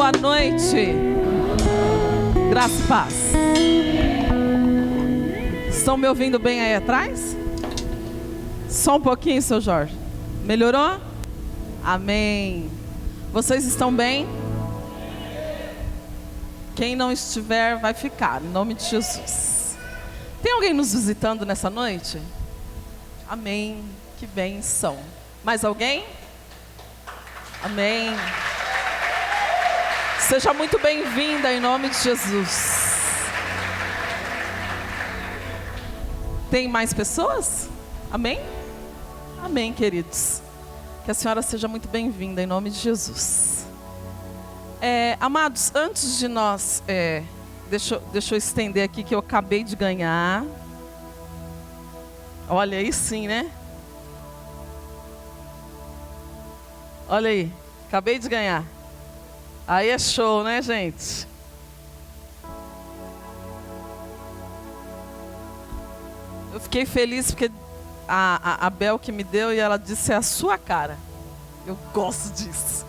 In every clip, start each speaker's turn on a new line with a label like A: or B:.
A: boa noite. Graça e paz. Estão me ouvindo bem aí atrás? Só um pouquinho, seu Jorge. Melhorou? Amém. Vocês estão bem? Quem não estiver vai ficar, em nome de Jesus. Tem alguém nos visitando nessa noite? Amém. Que bênção. Mais alguém? Amém. Seja muito bem-vinda em nome de Jesus. Tem mais pessoas? Amém? Amém, queridos. Que a senhora seja muito bem-vinda em nome de Jesus. Amados, antes de nós... deixa eu estender aqui que eu acabei de ganhar. Olha aí sim, né? Olha aí, acabei de ganhar. Aí é show, né, gente? Eu fiquei feliz porque a Bel que me deu e ela disse é a sua cara. Eu gosto disso.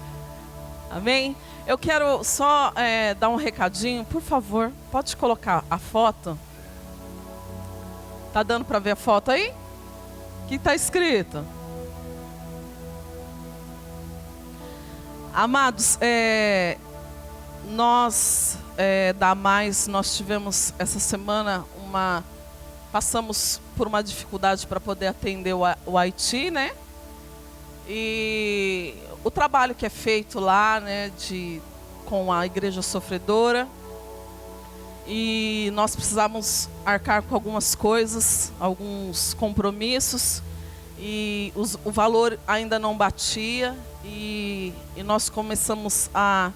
A: Amém? Eu quero só dar um recadinho, por favor. Pode colocar a foto? Tá dando para ver a foto aí? O que está escrito? Amados, nós da Mais, nós tivemos essa semana passamos por uma dificuldade para poder atender o Haiti, né? E o trabalho que é feito lá, né, com a igreja sofredora. E nós precisamos arcar com algumas coisas, alguns compromissos. E o valor ainda não batia. E nós começamos a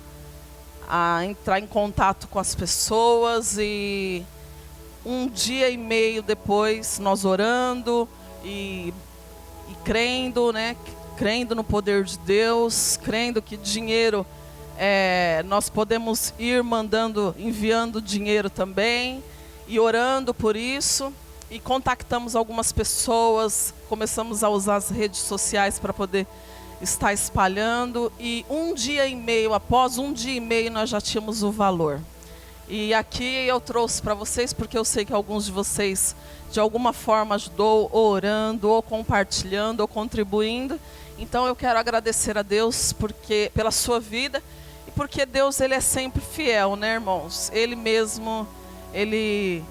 A: entrar em contato com as pessoas. E um dia e meio depois, nós orando e crendo, né? Crendo no poder de Deus, crendo que dinheiro, nós podemos ir enviando dinheiro também, e orando por isso, e contactamos algumas pessoas, começamos a usar as redes sociais para poder estar espalhando, e após um dia e meio, nós já tínhamos o valor. E aqui eu trouxe para vocês, porque eu sei que alguns de vocês, de alguma forma, ajudou, ou orando, ou compartilhando, ou contribuindo. Então eu quero agradecer a Deus pela sua vida, e porque Deus ele é sempre fiel, né, irmãos? Ele mesmo, ele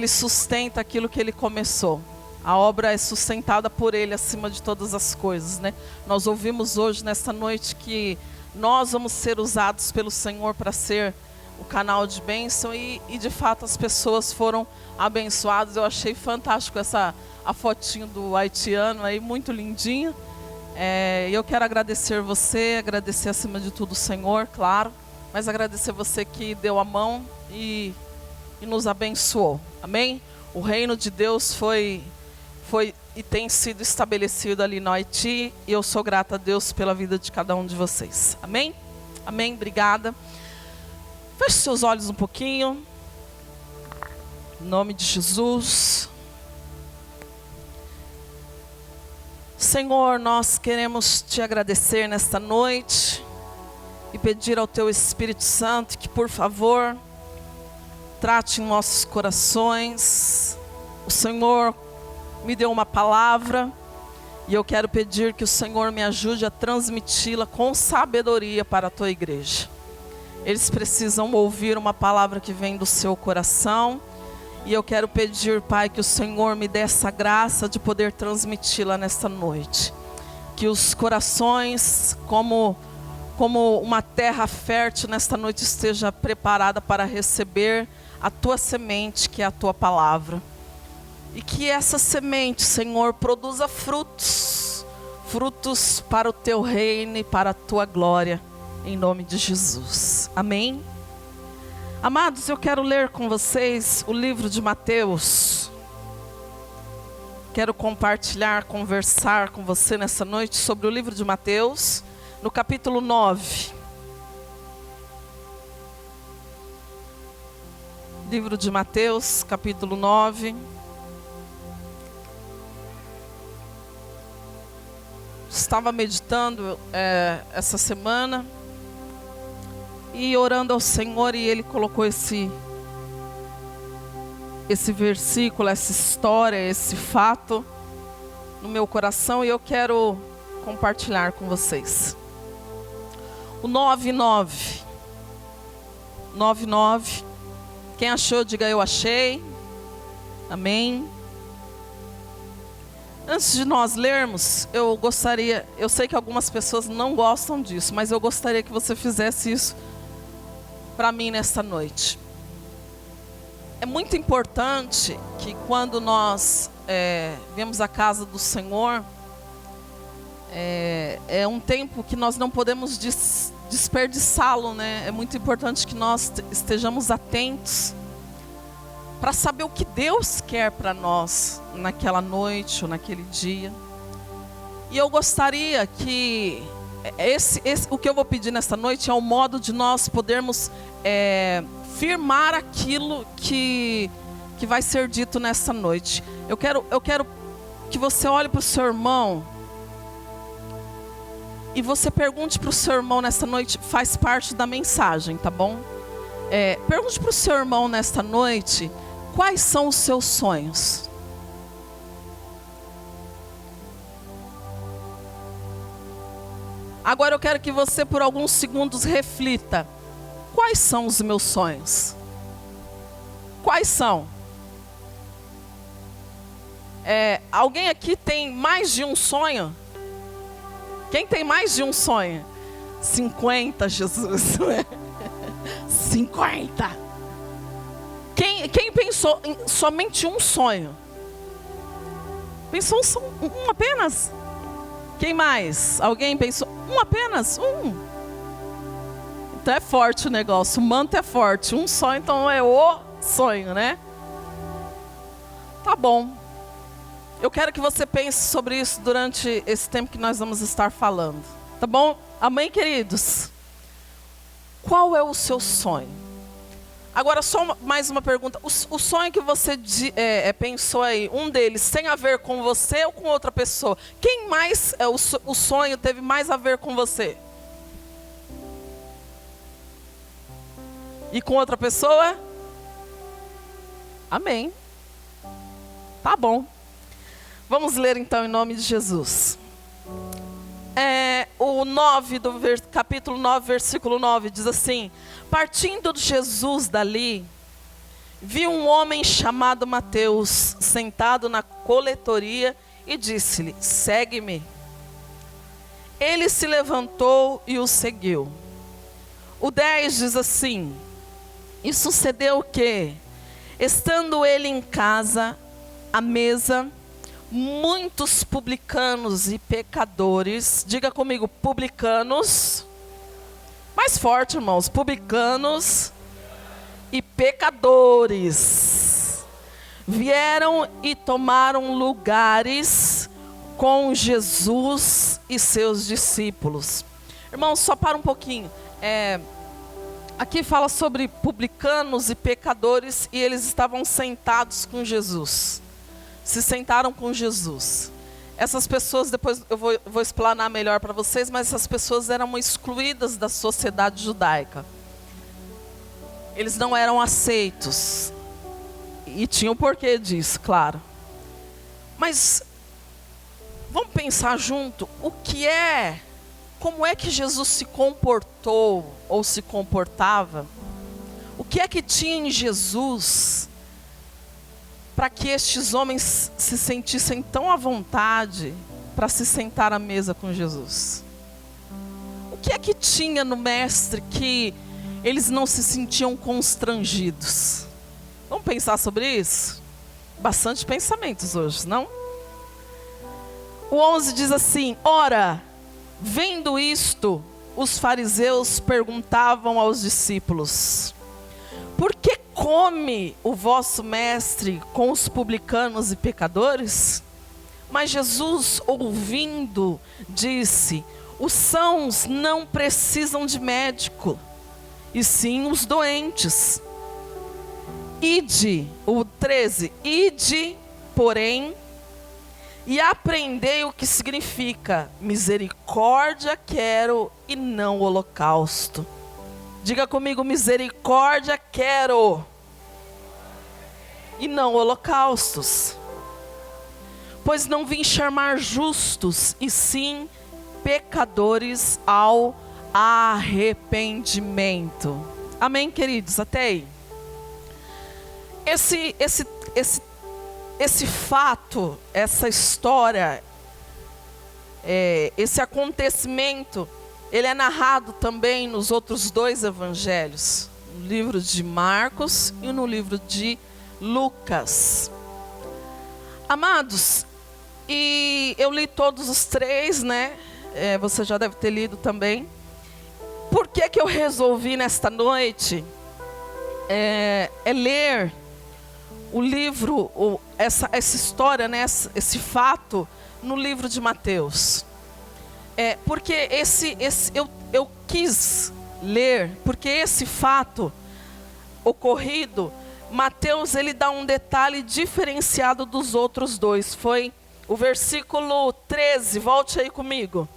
A: sustenta aquilo que ele começou. A obra é sustentada por ele acima de todas as coisas, né? Nós ouvimos hoje, nesta noite, que nós vamos ser usados pelo Senhor para ser o canal de bênção, e de fato as pessoas foram abençoadas. Eu achei fantástico a fotinho do haitiano aí, muito lindinho. E eu quero agradecer você, agradecer acima de tudo o Senhor, claro, mas agradecer você que deu a mão e nos abençoou, amém? O reino de Deus foi e tem sido estabelecido ali no Haiti, e eu sou grata a Deus pela vida de cada um de vocês, amém? Amém, obrigada. Feche seus olhos um pouquinho, em nome de Jesus. Senhor, nós queremos te agradecer nesta noite e pedir ao teu Espírito Santo que, por favor, trate em nossos corações. O Senhor me deu uma palavra e eu quero pedir que o Senhor me ajude a transmiti-la com sabedoria para a tua igreja. Eles precisam ouvir uma palavra que vem do seu coração. E eu quero pedir, Pai, que o Senhor me dê essa graça de poder transmiti-la nesta noite. Que os corações, como uma terra fértil nesta noite, esteja preparada para receber a tua semente, que é a tua palavra. E que essa semente, Senhor, produza frutos para o teu reino e para a tua glória, em nome de Jesus. Amém? Amados, eu quero ler com vocês o livro de Mateus. Quero compartilhar, conversar com você nessa noite sobre o livro de Mateus, no capítulo 9. Livro de Mateus, capítulo 9. Estava meditando essa semana e orando ao Senhor, e Ele colocou esse versículo, essa história, esse fato no meu coração, e eu quero compartilhar com vocês. O 99. Quem achou, diga eu achei. Amém. Antes de nós lermos, eu sei que algumas pessoas não gostam disso, mas eu gostaria que você fizesse isso para mim nesta noite. É muito importante que quando nós vemos a casa do Senhor, é um tempo que nós não podemos desperdiçá-lo, né? É muito importante que nós estejamos atentos para saber o que Deus quer para nós naquela noite ou naquele dia. E eu gostaria que o que eu vou pedir nesta noite é o modo de nós podermos firmar aquilo que vai ser dito nessa noite. Eu quero que você olhe para o seu irmão e você pergunte para o seu irmão nessa noite, faz parte da mensagem, tá bom? Pergunte para o seu irmão nesta noite, quais são os seus sonhos? Agora eu quero que você por alguns segundos reflita. Quais são os meus sonhos? Quais são? Alguém aqui tem mais de um sonho? Quem tem mais de um sonho? 50, Jesus. 50. Quem pensou em somente um sonho? Pensou um apenas? Quem mais? Alguém pensou um apenas? Um. Então é forte o negócio, o manto é forte. Um sonho, então é o sonho, né? Tá bom. Eu quero que você pense sobre isso durante esse tempo que nós vamos estar falando. Tá bom? Amém, queridos? Qual é o seu sonho? Agora, só mais uma pergunta. O sonho que você pensou aí, um deles, tem a ver com você ou com outra pessoa? Quem mais, o sonho teve mais a ver com você? E com outra pessoa? Amém. Tá bom. Vamos ler então em nome de Jesus. O 9 capítulo 9, versículo 9 diz assim: partindo Jesus dali, viu um homem chamado Mateus sentado na coletoria e disse-lhe: segue-me. Ele se levantou e o seguiu. O 10 diz assim: e sucedeu que, estando ele em casa, à mesa, muitos publicanos e pecadores, diga comigo, publicanos, mais forte, irmãos, publicanos e pecadores, vieram e tomaram lugares com Jesus e seus discípulos. Irmãos, só para um pouquinho. Aqui fala sobre publicanos e pecadores, e eles estavam sentados com Jesus. Se sentaram com Jesus. Essas pessoas, depois eu vou explanar melhor para vocês, mas essas pessoas eram excluídas da sociedade judaica. Eles não eram aceitos. E tinha o porquê disso, claro. Mas vamos pensar junto, como é que Jesus se comportou ou se comportava? O que é que tinha em Jesus para que estes homens se sentissem tão à vontade para se sentar à mesa com Jesus? O que é que tinha no mestre que eles não se sentiam constrangidos? Vamos pensar sobre isso? Bastante pensamentos hoje, não? O 11 diz assim: ora, vendo isto, os fariseus perguntavam aos discípulos: por que come o vosso mestre com os publicanos e pecadores? Mas Jesus, ouvindo, disse: os sãos não precisam de médico, e sim os doentes. Ide, o 13, ide, porém, e aprendei o que significa: misericórdia quero e não holocausto. Diga comigo: misericórdia quero, e não holocaustos. Pois não vim chamar justos, e sim pecadores ao arrependimento. Amém, queridos? Até aí. Esse fato, essa história, esse acontecimento, ele é narrado também nos outros dois evangelhos, no livro de Marcos e no livro de Lucas. Amados, e eu li todos os três, né? Você já deve ter lido também. Por que eu resolvi nesta noite ler o livro, essa história, né? Esse fato no livro de Mateus? Porque eu quis ler, porque esse fato ocorrido, Mateus, ele dá um detalhe diferenciado dos outros dois. Foi o versículo 13, volte aí comigo.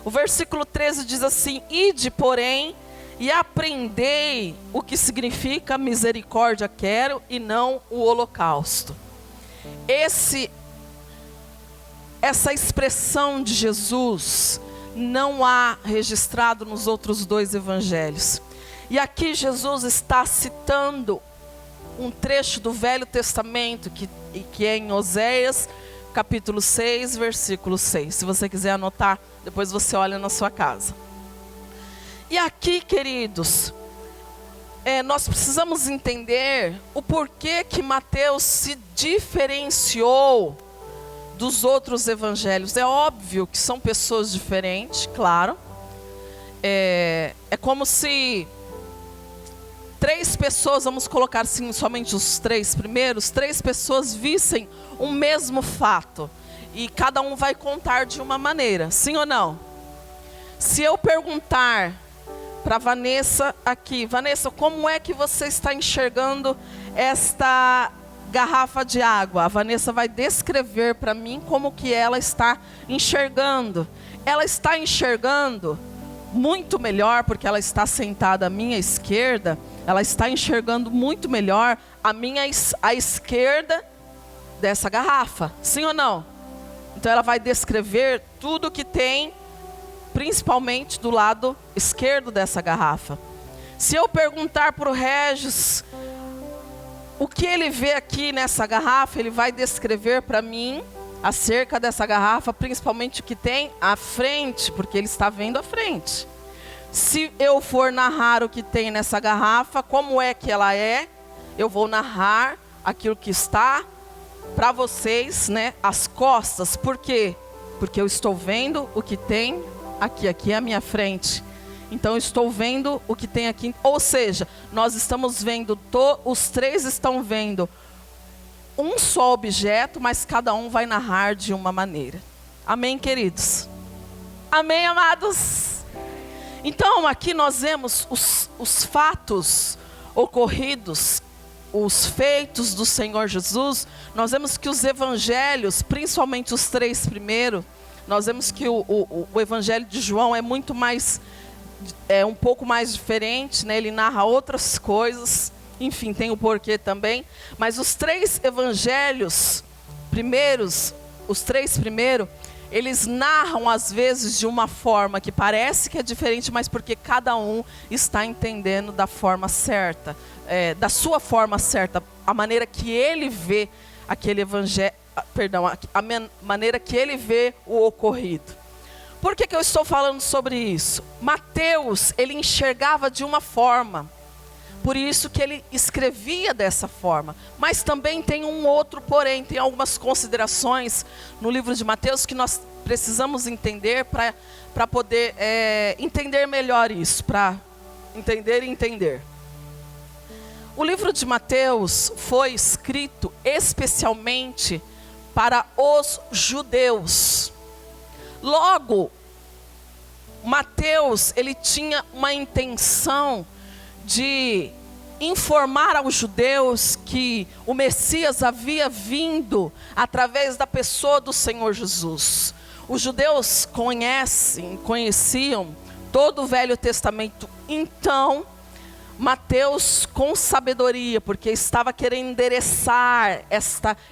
A: O versículo 13 diz assim: ide, porém, e aprendei o que significa misericórdia quero e não o holocausto. Essa expressão de Jesus não há registrado nos outros dois evangelhos. E aqui Jesus está citando um trecho do Velho Testamento, que é em Oséias, capítulo 6, versículo 6. Se você quiser anotar, depois você olha na sua casa. E aqui, queridos, nós precisamos entender o porquê que Mateus se diferenciou dos outros evangelhos. É óbvio que são pessoas diferentes, claro. É como se três pessoas, vamos colocar assim, somente os três primeiros, três pessoas vissem um mesmo fato, e cada um vai contar de uma maneira, sim ou não? Se eu perguntar para Vanessa aqui: Vanessa, como é que você está enxergando esta garrafa de água? A Vanessa vai descrever para mim como que ela está enxergando. Ela está enxergando muito melhor, porque ela está sentada à minha esquerda. Ela está enxergando muito melhor à esquerda dessa garrafa, sim ou não? Então ela vai descrever tudo que tem, principalmente do lado esquerdo dessa garrafa. Se eu perguntar para o Regis o que ele vê aqui nessa garrafa, ele vai descrever para mim acerca dessa garrafa, principalmente o que tem à frente, porque ele está vendo à frente. Se eu for narrar o que tem nessa garrafa, como é que ela é, eu vou narrar aquilo que está para vocês, né, às costas. Por quê? Porque eu estou vendo o que tem aqui à minha frente. Então eu estou vendo o que tem aqui. Ou seja, nós estamos vendo, os três estão vendo um só objeto, mas cada um vai narrar de uma maneira. Amém, queridos? Amém, amados? Então aqui nós vemos os fatos ocorridos, os feitos do Senhor Jesus. Nós vemos que os evangelhos, principalmente os três primeiros, nós vemos que o evangelho de João é muito mais, um pouco mais diferente, né? Ele narra outras coisas, enfim, tem o porquê também. Mas os três evangelhos primeiros, os três primeiros, eles narram às vezes de uma forma que parece que é diferente, mas porque cada um está entendendo da forma certa, da sua forma certa, a maneira que ele vê aquele evangelho, a maneira que ele vê o ocorrido. Por que eu estou falando sobre isso? Mateus, ele enxergava de uma forma, por isso que ele escrevia dessa forma. Mas também tem um outro porém, tem algumas considerações no livro de Mateus que nós precisamos entender para poder entender melhor isso, para entender e entender. O livro de Mateus foi escrito especialmente para os judeus. Logo, Mateus, ele tinha uma intenção de informar aos judeus que o Messias havia vindo através da pessoa do Senhor Jesus. Os judeus conheciam todo o Velho Testamento, então Mateus com sabedoria, porque estava querendo endereçar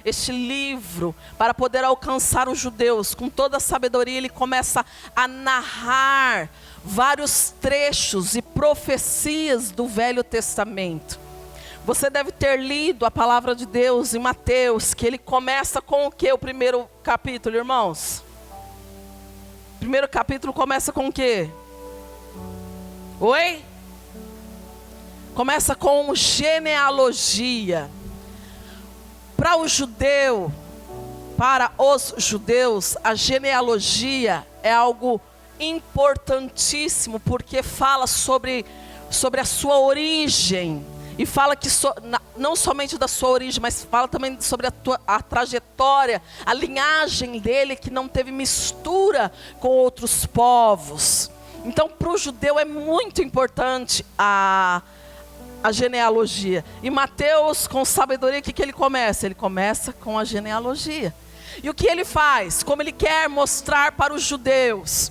A: este livro para poder alcançar os judeus. Com toda a sabedoria, ele começa a narrar vários trechos e profecias do Velho Testamento. Você deve ter lido a palavra de Deus em Mateus, que ele começa com o que? O primeiro capítulo, irmãos? O primeiro capítulo começa com o que? Oi? Começa com genealogia. Para os judeus, a genealogia é algo importantíssimo, porque fala sobre a sua origem. E fala que não somente da sua origem, mas fala também sobre a trajetória, a linhagem dele, que não teve mistura com outros povos. Então, para o judeu é muito importante a genealogia. E Mateus, com sabedoria, o que ele começa? Ele começa com a genealogia. E o que ele faz? Como ele quer mostrar para os judeus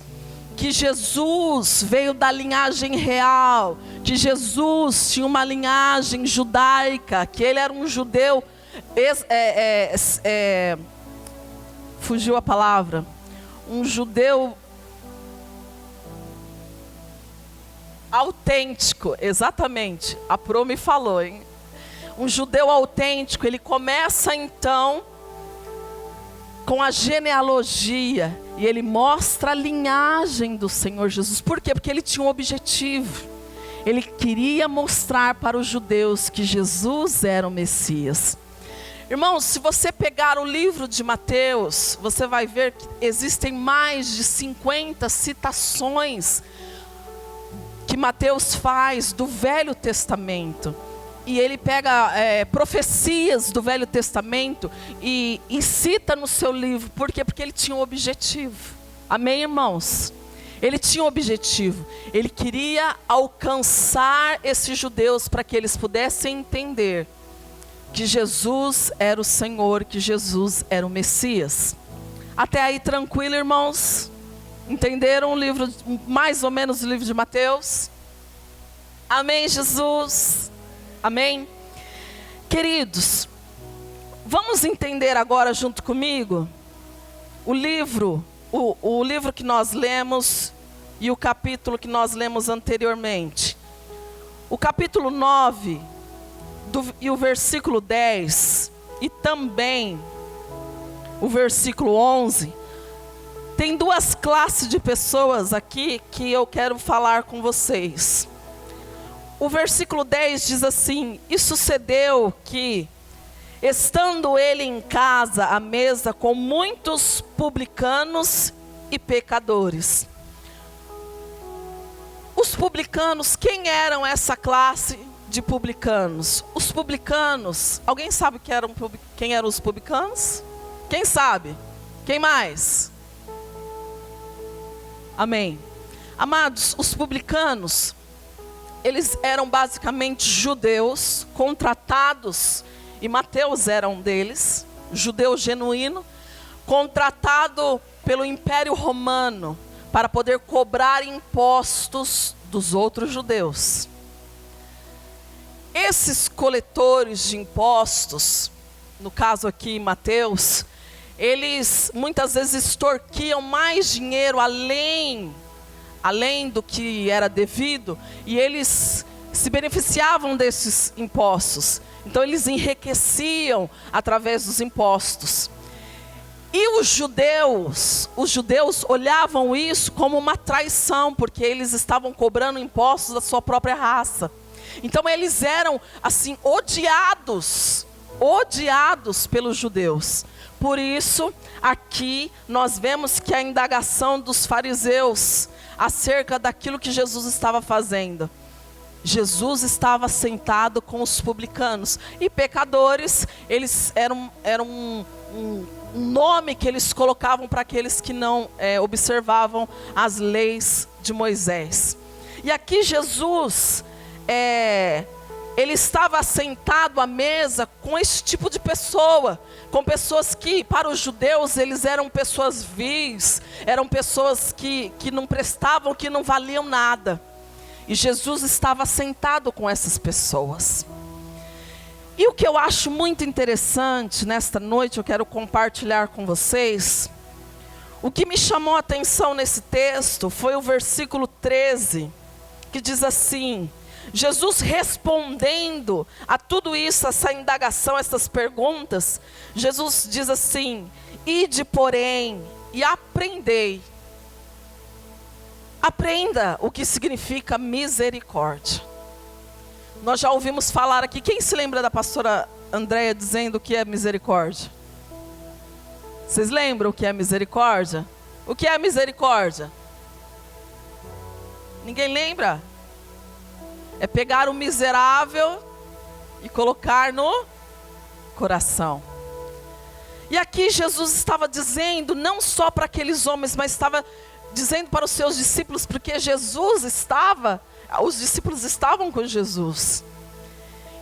A: que Jesus veio da linhagem real, que Jesus tinha uma linhagem judaica, que ele era um judeu, fugiu a palavra, um judeu autêntico, exatamente, a Pro me falou, hein? Um judeu autêntico. Ele começa então com a genealogia, e ele mostra a linhagem do Senhor Jesus. Por quê? Porque ele tinha um objetivo. Ele queria mostrar para os judeus que Jesus era o Messias. Irmãos, se você pegar o livro de Mateus, você vai ver que existem mais de 50 citações que Mateus faz do Velho Testamento. E ele pega profecias do Velho Testamento e cita no seu livro. Por quê? Porque ele tinha um objetivo. Amém, irmãos? Ele tinha um objetivo. Ele queria alcançar esses judeus para que eles pudessem entender que Jesus era o Senhor, que Jesus era o Messias. Até aí tranquilo, irmãos? Entenderam o livro, mais ou menos o livro de Mateus? Amém, Jesus? Amém? Queridos, vamos entender agora junto comigo o livro que nós lemos e o capítulo que nós lemos anteriormente. O capítulo 9 e o versículo 10 e também o versículo 11, tem duas classes de pessoas aqui que eu quero falar com vocês. O versículo 10 diz assim: e sucedeu que, estando ele em casa à mesa com muitos publicanos e pecadores. Os publicanos, quem eram essa classe de publicanos? Os publicanos, alguém sabe quem eram os publicanos? Quem sabe? Quem mais? Amém. Amados, os publicanos, eles eram basicamente judeus contratados, e Mateus era um deles, judeu genuíno, contratado pelo Império Romano para poder cobrar impostos dos outros judeus. Esses coletores de impostos, no caso aqui Mateus, eles muitas vezes extorquiam mais dinheiro além do que era devido, e eles se beneficiavam desses impostos. Então eles enriqueciam através dos impostos. E os judeus olhavam isso como uma traição, porque eles estavam cobrando impostos da sua própria raça. Então eles eram assim odiados pelos judeus. Por isso, aqui nós vemos que a indagação dos fariseus acerca daquilo que Jesus estava fazendo. Jesus estava sentado com os publicanos e pecadores. Eles eram um nome que eles colocavam para aqueles que não observavam as leis de Moisés. E aqui Jesus, ele estava sentado à mesa com esse tipo de pessoa, com pessoas que para os judeus eles eram pessoas vis, eram pessoas que não prestavam, que não valiam nada. E Jesus estava sentado com essas pessoas. E o que eu acho muito interessante nesta noite, eu quero compartilhar com vocês. O que me chamou a atenção nesse texto foi o versículo 13, que diz assim: Jesus respondendo a tudo isso, essa indagação, essas perguntas, Jesus diz assim: ide, porém, e aprendei. Aprenda o que significa misericórdia. Nós já ouvimos falar aqui, quem se lembra da pastora Andréia dizendo o que é misericórdia? Vocês lembram o que é misericórdia? O que é misericórdia? Ninguém lembra? É pegar o miserável e colocar no coração. E aqui Jesus estava dizendo, não só para aqueles homens, mas estava dizendo para os seus discípulos, porque os discípulos estavam com Jesus.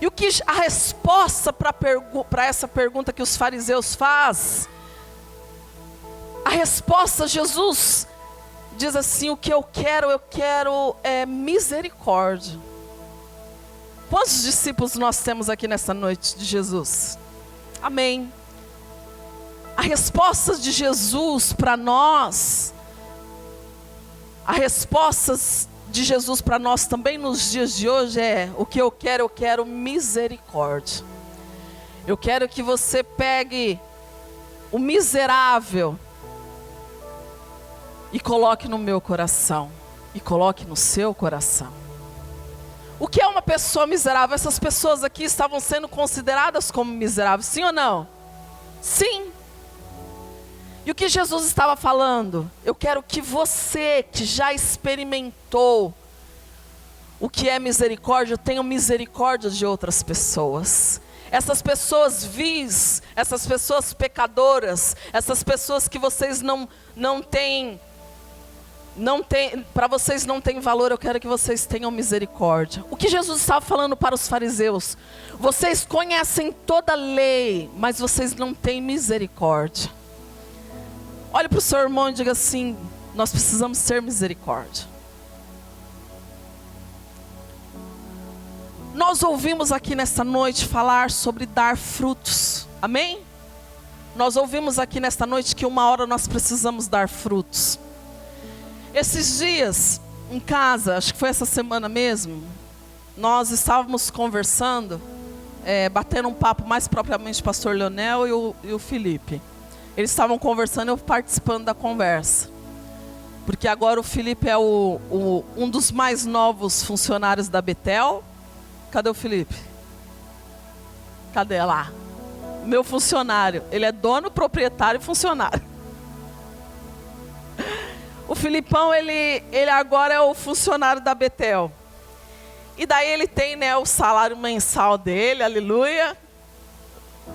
A: E o que a resposta para essa pergunta que os fariseus fazem, a resposta, Jesus diz assim: o que eu quero é misericórdia. Quantos discípulos nós temos aqui nessa noite de Jesus? Amém. A resposta de Jesus para nós, a resposta de Jesus para nós também nos dias de hoje é: o que eu quero misericórdia. Eu quero que você pegue o miserável e coloque no meu coração, e coloque no seu coração. O que é uma pessoa miserável? Essas pessoas aqui estavam sendo consideradas como miseráveis, sim ou não? Sim. E o que Jesus estava falando? Eu quero que você, que já experimentou o que é misericórdia, tenha misericórdia de outras pessoas. Essas pessoas vis, essas pessoas pecadoras, essas pessoas que vocês não têm, para vocês não tem valor, eu quero que vocês tenham misericórdia. O que Jesus estava falando para os fariseus? Vocês conhecem toda a lei, mas vocês não têm misericórdia. Olhe para o seu irmão e diga assim: nós precisamos ter misericórdia. Nós ouvimos aqui nesta noite falar sobre dar frutos, amém? Nós ouvimos aqui nesta noite que uma hora nós precisamos dar frutos. Esses dias, em casa, acho que foi essa semana mesmo, nós estávamos conversando, batendo um papo, mais propriamente o pastor Leonel e o Felipe. Eles estavam conversando, eu participando da conversa. Porque agora o Felipe é um dos mais novos funcionários da Betel. Cadê o Felipe? Cadê lá? Meu funcionário. Ele é dono, proprietário e funcionário. O Filipão, ele agora é o funcionário da Betel. E daí ele tem, né, o salário mensal dele, aleluia.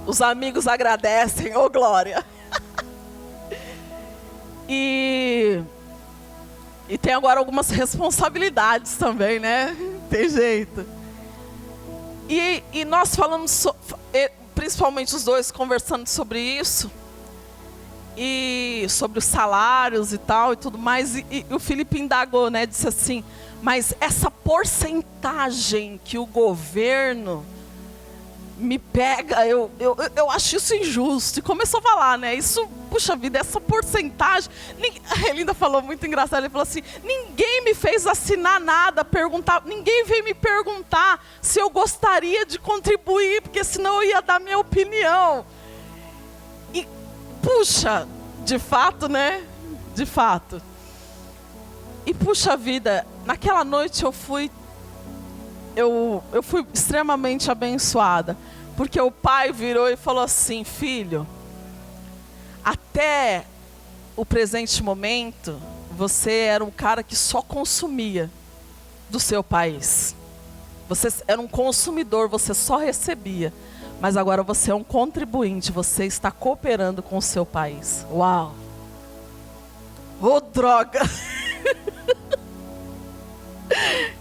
A: Os amigos agradecem, ô glória. E tem agora algumas responsabilidades também, né? Tem jeito. E nós falamos, principalmente os dois, conversando sobre isso. E sobre os salários e tal e tudo mais. E o Felipe indagou, né? Disse assim: mas essa porcentagem que o governo me pega, eu acho isso injusto. E começou a falar, né? Isso, puxa vida, essa porcentagem. Ele ainda falou muito engraçado. Ele falou assim: ninguém me fez assinar nada, ninguém veio me perguntar se eu gostaria de contribuir, porque senão eu ia dar minha opinião. E, puxa, de fato, né? De fato. E puxa vida, naquela noite eu fui extremamente abençoada, porque o pai virou e falou assim: filho, até o presente momento, você era um cara que só consumia do seu país. Você era um consumidor, você só recebia. Mas agora você é um contribuinte, você está cooperando com o seu país. Uau! Ô, droga!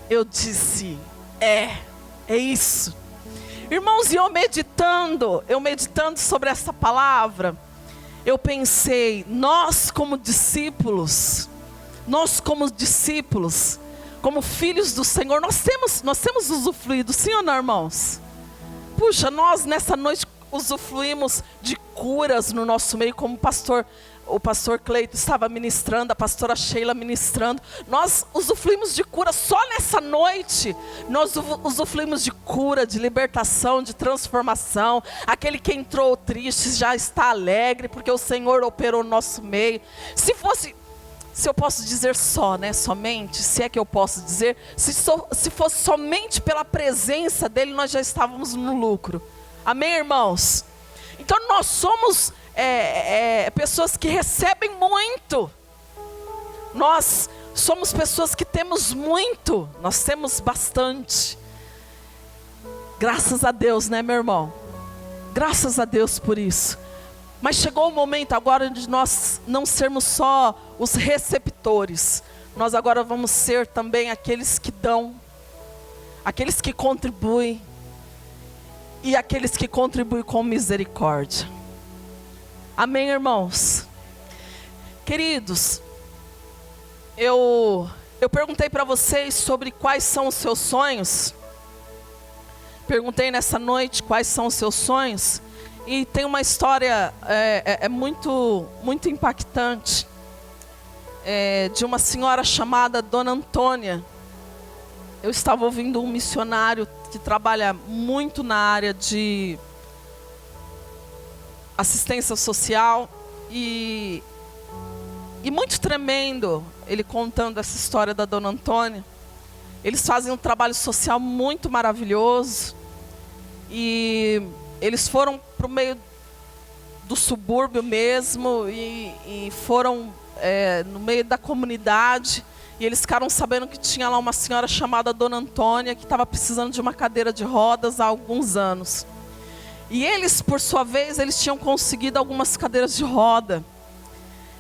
A: Eu disse: é isso. Irmãos, e eu meditando sobre essa palavra, eu pensei, nós como discípulos, como filhos do Senhor, nós temos usufruído, sim ou não, irmãos? Puxa, nós nessa noite usufruímos de curas no nosso meio, como o pastor Cleito estava ministrando, a pastora Sheila ministrando. Nós usufruímos de cura só nessa noite. Nós usufruímos de cura, de libertação, de transformação. Aquele que entrou triste já está alegre, porque o Senhor operou no nosso meio. Se eu posso dizer só, né, somente, se é que eu posso dizer, se fosse somente pela presença dEle, nós já estávamos no lucro. Amém, irmãos? Então nós somos pessoas que recebem muito. Nós somos pessoas que temos muito. Nós temos bastante. Graças a Deus, né, meu irmão? Graças a Deus por isso. Mas chegou o momento agora de nós não sermos só os receptores. Nós agora vamos ser também aqueles que dão, aqueles que contribuem e aqueles que contribuem com misericórdia. Amém, irmãos? Queridos, eu perguntei para vocês sobre quais são os seus sonhos. Perguntei nessa noite quais são os seus sonhos. E tem uma história muito impactante, de uma senhora chamada Dona Antônia. Eu estava ouvindo um missionário que trabalha muito na área de assistência social e muito tremendo, ele contando essa história da Dona Antônia. Eles fazem um trabalho social muito maravilhoso e eles foram para o meio do subúrbio mesmo e foram no meio da comunidade. E eles ficaram sabendo que tinha lá uma senhora chamada Dona Antônia que estava precisando de uma cadeira de rodas há alguns anos. E eles, por sua vez, eles tinham conseguido algumas cadeiras de roda.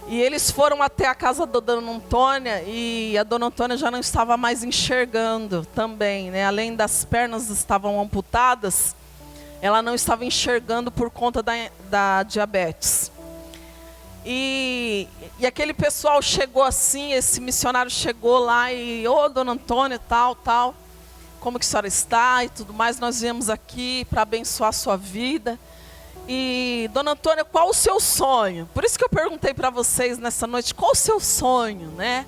A: E eles foram até a casa da Dona Antônia e a Dona Antônia já não estava mais enxergando também, né? Além das pernas estavam amputadas, ela não estava enxergando por conta da diabetes. E aquele pessoal chegou assim, esse missionário chegou lá e, Dona Antônia, tal, como que a senhora está e tudo mais, nós viemos aqui para abençoar a sua vida. E, Dona Antônia, qual o seu sonho? Por isso que eu perguntei para vocês nessa noite, qual o seu sonho, né?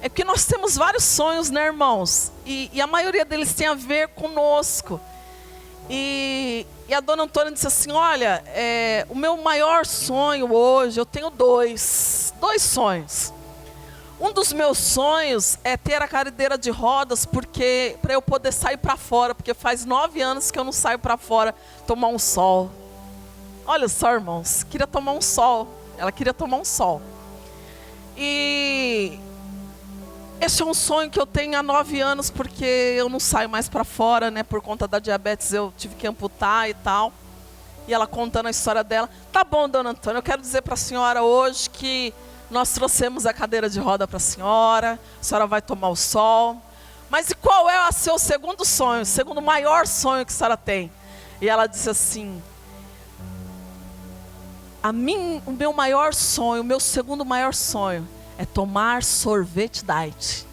A: É porque nós temos vários sonhos, né, irmãos? E a maioria deles tem a ver conosco. E a Dona Antônia disse assim, olha, o meu maior sonho hoje, eu tenho dois sonhos. Um dos meus sonhos é ter a cadeira de rodas, porque para eu poder sair para fora, porque faz 9 anos que eu não saio para fora tomar um sol. Olha só, irmãos, queria tomar um sol. Ela queria tomar um sol. E esse é um sonho que eu tenho há 9 anos, porque eu não saio mais para fora, né? Por conta da diabetes eu tive que amputar e tal. E ela contando a história dela. Tá bom, Dona Antônia, eu quero dizer para a senhora hoje que nós trouxemos a cadeira de roda para a senhora vai tomar o sol. Mas e qual é o seu segundo sonho, o segundo maior sonho que a senhora tem? E ela disse assim, o meu maior sonho, o meu segundo maior sonho é tomar sorvete diet.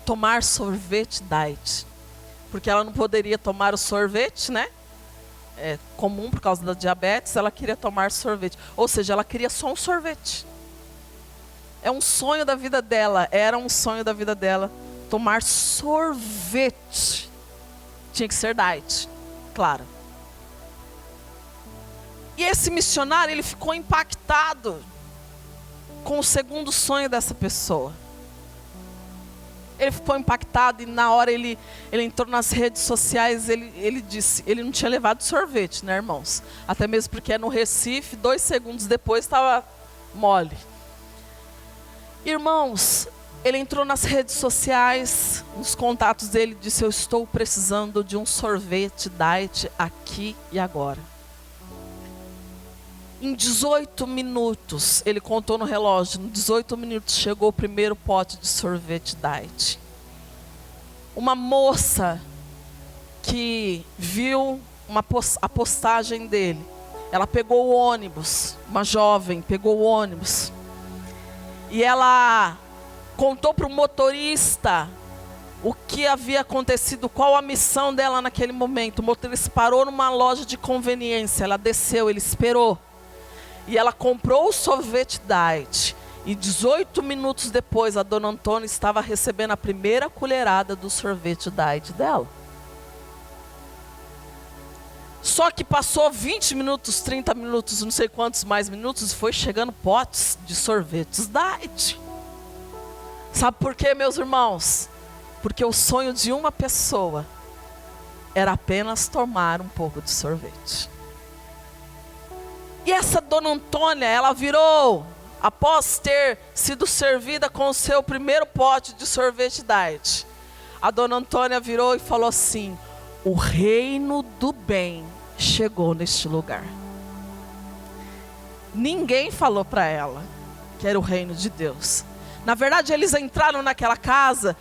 A: Tomar sorvete diet. Porque ela não poderia tomar o sorvete, né? É comum por causa da diabetes, ela queria tomar sorvete. Ou seja, ela queria só um sorvete. É um sonho da vida dela, era um sonho da vida dela. Tomar sorvete. Tinha que ser diet, claro. E esse missionário, ele ficou impactado com o segundo sonho dessa pessoa. Ele ficou impactado e na hora ele entrou nas redes sociais, ele disse, ele não tinha levado sorvete, né, irmãos? Até mesmo porque no Recife, 2 segundos depois estava mole. Irmãos, ele entrou nas redes sociais, nos contatos dele, disse, eu estou precisando de um sorvete diet aqui e agora. Em 18 minutos, ele contou no relógio, em 18 minutos chegou o primeiro pote de sorvete diet. Uma moça que viu a postagem dele, ela pegou o ônibus, uma jovem pegou o ônibus. E ela contou para o motorista o que havia acontecido, qual a missão dela naquele momento. O motorista parou numa loja de conveniência, ela desceu, ele esperou. E ela comprou o sorvete diet. E 18 minutos depois, a dona Antônia estava recebendo a primeira colherada do sorvete diet dela. Só que passou 20 minutos, 30 minutos, não sei quantos mais minutos, e foi chegando potes de sorvetes diet. Sabe por quê, meus irmãos? Porque o sonho de uma pessoa era apenas tomar um pouco de sorvete. E essa dona Antônia, ela virou, após ter sido servida com o seu primeiro pote de sorvete diet, a dona Antônia virou e falou assim: o reino do bem chegou neste lugar. Ninguém falou para ela que era o reino de Deus. Na verdade, eles entraram naquela casa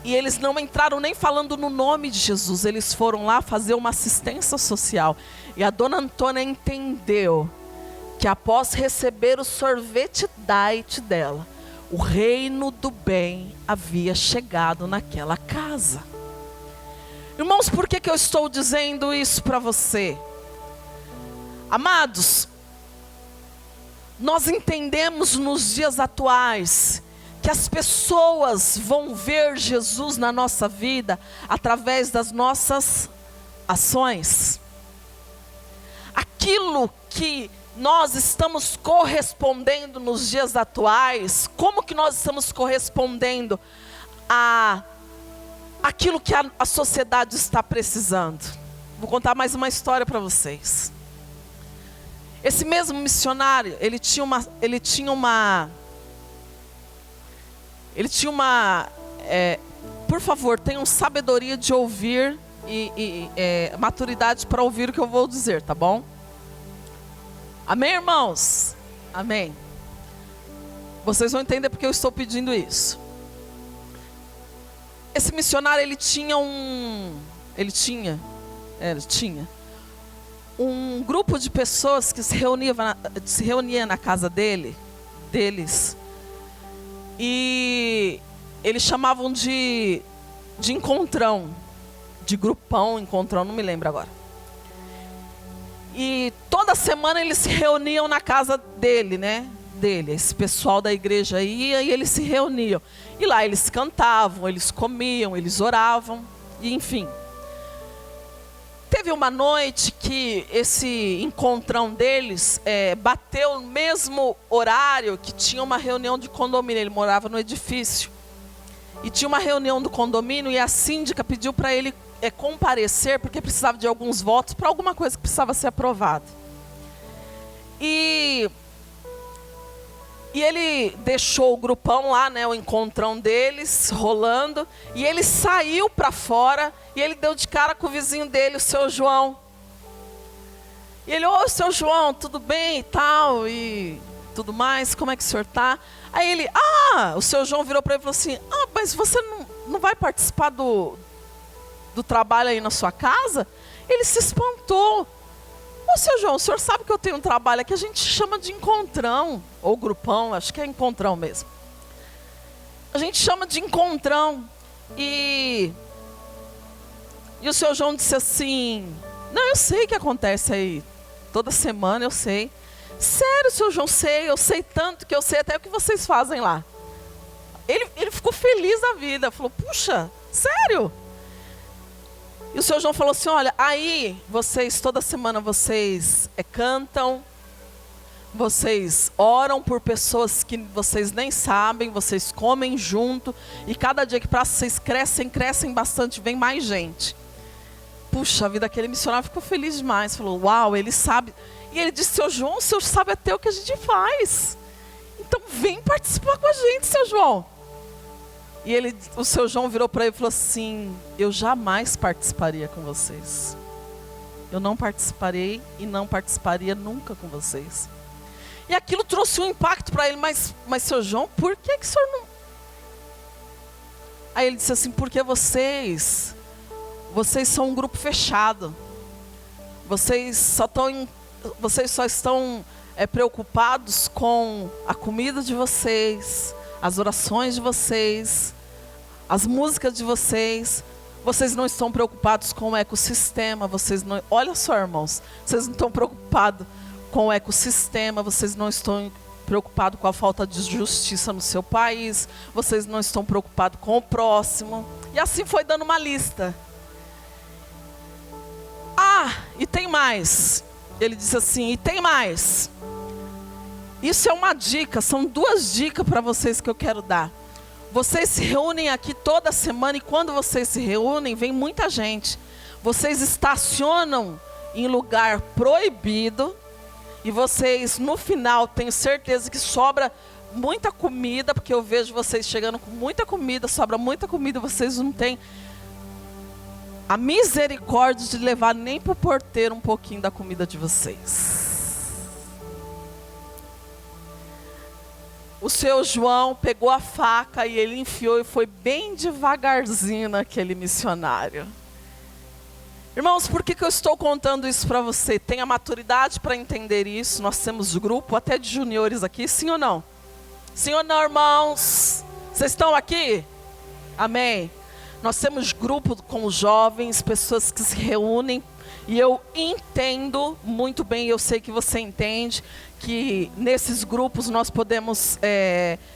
A: e eles não entraram nem falando no nome de Jesus. Eles foram lá fazer uma assistência social. E a dona Antônia entendeu que após receber o sorvete diet dela, o reino do bem havia chegado naquela casa. Irmãos, por que eu estou dizendo isso para você? Amados, nós entendemos nos dias atuais que as pessoas vão ver Jesus na nossa vida através das nossas ações. Aquilo que nós estamos correspondendo nos dias atuais, como que nós estamos correspondendo a aquilo que a sociedade está precisando? Vou contar mais uma história para vocês. Esse mesmo missionário, ele tinha uma, por favor, tenham sabedoria de ouvir e maturidade para ouvir o que eu vou dizer, tá bom? Amém, irmãos? Amém. Vocês vão entender porque eu estou pedindo isso. Esse missionário, ele tinha um grupo de pessoas que se reunia na casa deles, e eles chamavam de encontrão, de grupão, encontrão, não me lembro agora. E toda semana eles se reuniam na casa dele, esse pessoal da igreja ia e eles se reuniam. E lá eles cantavam, eles comiam, eles oravam, e enfim. Teve uma noite que esse encontrão deles bateu no mesmo horário que tinha uma reunião de condomínio. Ele morava no edifício. E tinha uma reunião do condomínio e a síndica pediu para ele comparecer, porque precisava de alguns votos para alguma coisa que precisava ser aprovada. E ele deixou o grupão lá, o encontrão deles, rolando. E ele saiu para fora e ele deu de cara com o vizinho dele, o seu João. E ele: ô, seu João, tudo bem e tal, e tudo mais, como é que o senhor está? Aí ele: o seu João virou para ele e falou assim: mas você não vai participar do trabalho aí na sua casa? Ele se espantou. Ô, seu João, o senhor sabe que eu tenho um trabalho aqui, a gente chama de encontrão, ou grupão, acho que é encontrão mesmo. A gente chama de encontrão. E o seu João disse assim: não, eu sei o que acontece aí, toda semana eu sei. Sério, seu João, eu sei tanto que eu sei até o que vocês fazem lá. Ele ficou feliz da vida, falou: puxa, sério? E o seu João falou assim: olha, aí vocês, toda semana vocês cantam, vocês oram por pessoas que vocês nem sabem, vocês comem junto, e cada dia que passa vocês crescem bastante, vem mais gente. Puxa vida, aquele missionário ficou feliz demais, falou: uau, ele sabe. E ele disse: seu João, o senhor sabe até o que a gente faz, então vem participar com a gente, seu João. E o seu João virou para ele e falou assim: eu jamais participaria com vocês. Eu não participarei e não participaria nunca com vocês. E aquilo trouxe um impacto para ele: mas seu João, por que o senhor não... Aí ele disse assim: porque vocês são um grupo fechado. Vocês só estão preocupados com a comida de vocês, as orações de vocês, as músicas de vocês. Vocês não estão preocupados com o ecossistema. Olha só, irmãos, vocês não estão preocupados com o ecossistema. Vocês não estão preocupados com a falta de justiça no seu país. Vocês não estão preocupados com o próximo. E assim foi dando uma lista. E tem mais. Ele disse assim, e tem mais. Isso é uma dica, são 2 dicas para vocês que eu quero dar. Vocês se reúnem aqui toda semana e quando vocês se reúnem, vem muita gente. Vocês estacionam em lugar proibido e vocês, no final, tenho certeza que sobra muita comida, porque eu vejo vocês chegando com muita comida, sobra muita comida, vocês não têm a misericórdia de levar nem para o porteiro um pouquinho da comida de vocês. O seu João pegou a faca e ele enfiou e foi bem devagarzinho naquele missionário. Irmãos, por que eu estou contando isso para você? Tenha maturidade para entender isso. Nós temos grupo até de juniores aqui, sim ou não? Sim ou não, irmãos? Vocês estão aqui? Amém? Nós temos grupo com jovens, pessoas que se reúnem. E eu entendo muito bem, eu sei que você entende, que nesses grupos nós podemos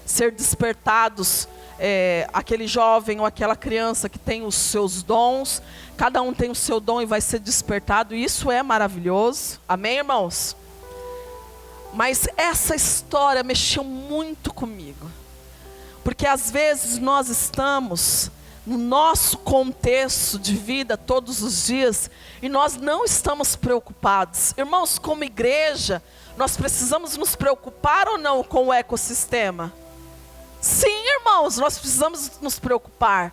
A: ser despertados, aquele jovem ou aquela criança que tem os seus dons, cada um tem o seu dom e vai ser despertado, e isso é maravilhoso, amém, irmãos? Mas essa história mexeu muito comigo, porque às vezes nós estamos no nosso contexto de vida todos os dias, e nós não estamos preocupados. Irmãos, como igreja, nós precisamos nos preocupar ou não com o ecossistema? Sim, irmãos, nós precisamos nos preocupar.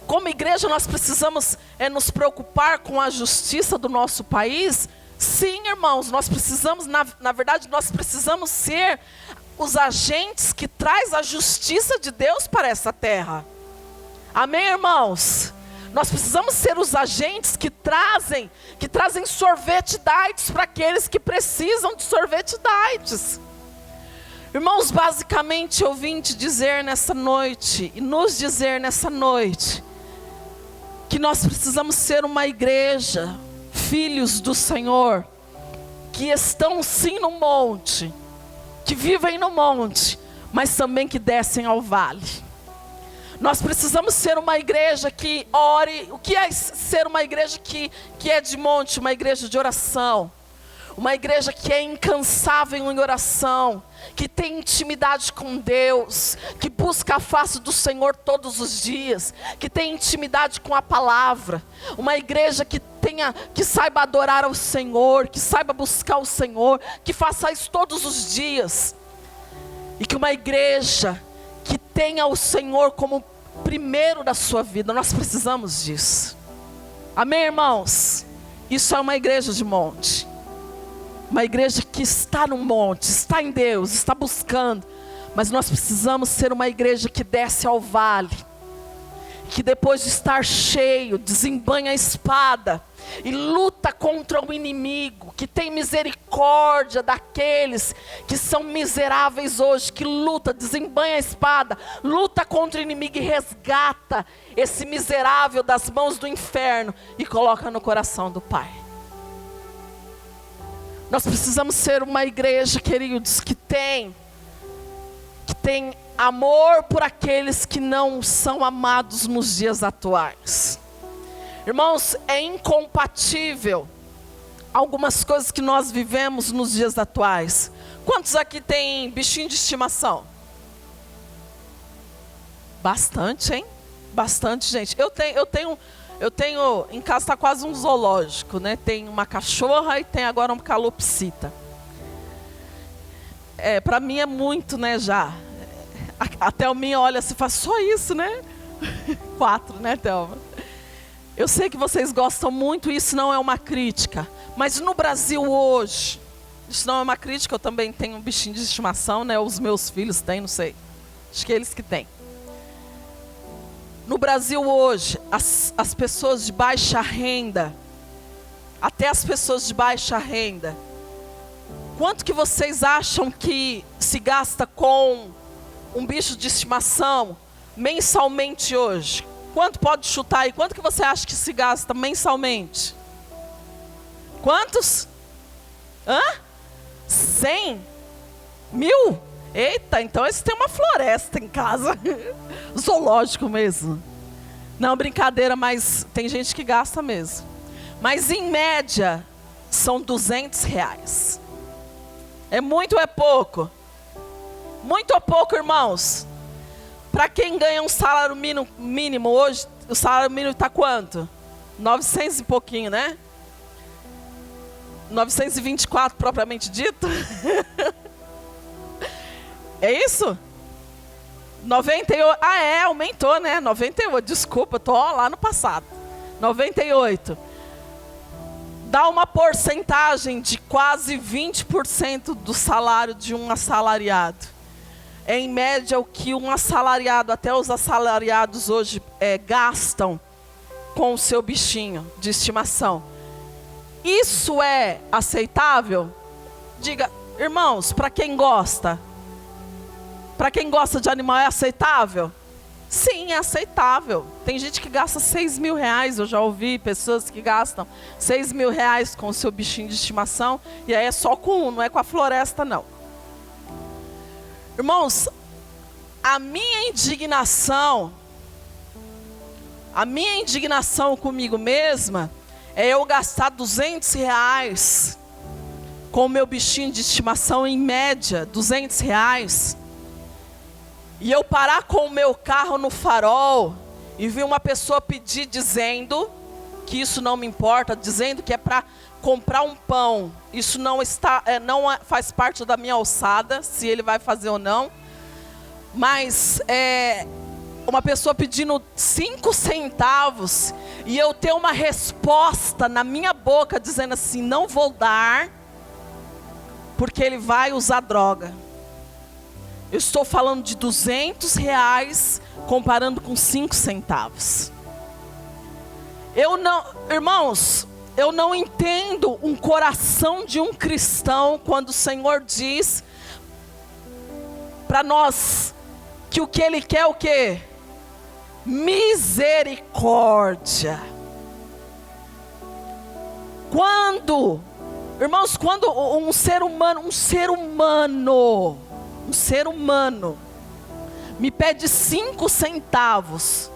A: Como igreja, nós precisamos nos preocupar com a justiça do nosso país? Sim, irmãos, nós precisamos, na verdade, nós precisamos ser os agentes que traz a justiça de Deus para essa terra. Amém, irmãos? Nós precisamos ser os agentes que trazem sorvete diets para aqueles que precisam de sorvete diets. Irmãos, basicamente eu vim te dizer nessa noite, e nos dizer nessa noite, que nós precisamos ser uma igreja, filhos do Senhor, que estão sim no monte, que vivem no monte, mas também que descem ao vale. Nós precisamos ser uma igreja que ore. O que é ser uma igreja que é de monte? Uma igreja de oração. Uma igreja que é incansável em oração. Que tem intimidade com Deus. Que busca a face do Senhor todos os dias. Que tem intimidade com a palavra. Uma igreja que saiba adorar ao Senhor. Que saiba buscar o Senhor. Que faça isso todos os dias. E que uma igreja que tenha o Senhor como primeiro da sua vida. Nós precisamos disso. Amém, irmãos? Isso é uma igreja de monte. Uma igreja que está no monte, está em Deus, está buscando. Mas nós precisamos ser uma igreja que desce ao vale. Que depois de estar cheio, desembanha a espada e luta contra o inimigo, que tem misericórdia daqueles que são miseráveis hoje, que luta, desembanha a espada, luta contra o inimigo e resgata esse miserável das mãos do inferno e coloca no coração do Pai. Nós precisamos ser uma igreja, queridos, que tem amor por aqueles que não são amados nos dias atuais. Irmãos, é incompatível algumas coisas que nós vivemos nos dias atuais. Quantos aqui tem bichinho de estimação? Bastante, hein? Bastante, gente. Eu tenho em casa está quase um zoológico, né? Tem uma cachorra e tem agora uma calopsita. Para mim é muito, né, já. A Thelminha olha assim e fala, só isso, né? 4, né, Thelma? Eu sei que vocês gostam muito, isso não é uma crítica. Mas no Brasil hoje, isso não é uma crítica, eu também tenho um bichinho de estimação, né? Os meus filhos têm, não sei. Acho que eles que têm. No Brasil hoje, as pessoas de baixa renda, até as pessoas de baixa renda, Quanto que vocês acham que se gasta com um bicho de estimação mensalmente hoje? Quanto pode chutar aí? Quanto que você acha que se gasta mensalmente? Quantos? 100? 1000? Eita, então esse tem uma floresta em casa. Zoológico mesmo. Não, brincadeira, mas tem gente que gasta mesmo. Mas em média, são R$200. É muito ou é pouco? Muito ou pouco, irmãos? Para quem ganha um salário mínimo hoje, o salário mínimo está quanto? 900 e pouquinho, né? 924 propriamente dito. É isso? 98. Aumentou, né? 98. Desculpa, tô lá no passado. 98. Dá uma porcentagem de quase 20% do salário de um assalariado. É em média o que um assalariado, até os assalariados hoje gastam com o seu bichinho de estimação. Isso é aceitável? Diga, irmãos, para quem gosta? Para quem gosta de animal é aceitável? Sim, é aceitável. Tem gente que gasta R$6.000. Eu já ouvi pessoas que gastam R$6.000 com o seu bichinho de estimação. E aí é só com um, não é com a floresta, não. Irmãos, a minha indignação comigo mesma é eu gastar R$200 com o meu bichinho de estimação, em média, R$200. E eu parar com o meu carro no farol e vi uma pessoa pedir dizendo que isso não me importa, dizendo que é para comprar um pão. Isso não faz parte da minha alçada, se ele vai fazer ou não. Mas uma pessoa pedindo 5 centavos e eu ter uma resposta na minha boca dizendo assim, não vou dar, porque ele vai usar droga. Eu estou falando de R$200 comparando com 5 centavos. Irmãos, eu não entendo um coração de um cristão quando o Senhor diz para nós que o que Ele quer é o quê? Misericórdia. Irmãos, quando um ser humano me pede 5 centavos,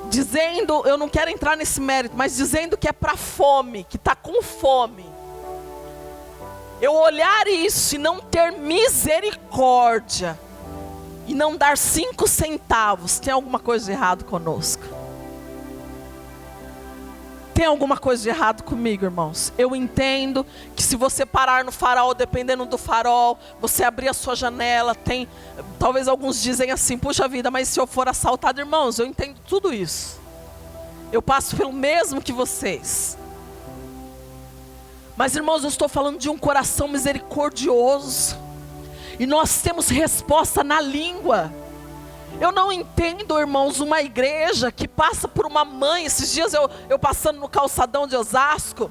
A: dizendo, eu não quero entrar nesse mérito, mas dizendo que é para fome, que está com fome, eu olhar isso e não ter misericórdia, e não dar 5 centavos, tem alguma coisa de errado conosco. Tem alguma coisa de errado comigo, irmãos. Eu entendo que se você parar no farol, dependendo do farol, você abrir a sua janela, talvez alguns dizem assim, puxa vida, mas se eu for assaltado, irmãos, eu entendo tudo isso. Eu passo pelo mesmo que vocês. Mas, irmãos, eu estou falando de um coração misericordioso. E nós temos resposta na língua. Eu não entendo, irmãos, uma igreja que passa por uma mãe. Esses dias eu passando no calçadão de Osasco,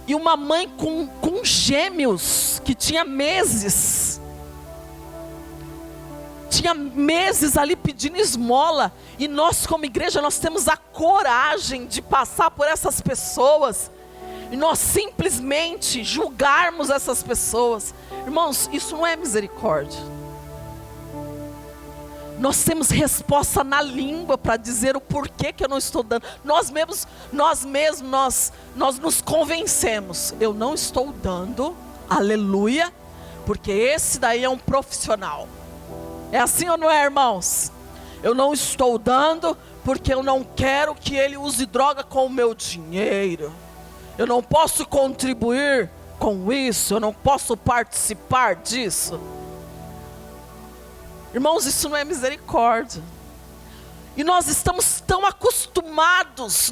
A: e uma mãe com gêmeos, que tinha meses ali pedindo esmola. E nós como igreja, nós temos a coragem de passar por essas pessoas e nós simplesmente julgarmos essas pessoas. Irmãos, isso não é misericórdia. Nós temos resposta na língua para dizer o porquê que eu não estou dando. Nós nos convencemos. Eu não estou dando, aleluia, porque esse daí é um profissional. É assim ou não é, irmãos? Eu não estou dando porque eu não quero que ele use droga com o meu dinheiro. Eu não posso contribuir com isso, eu não posso participar disso. Irmãos, isso não é misericórdia. E nós estamos tão acostumados,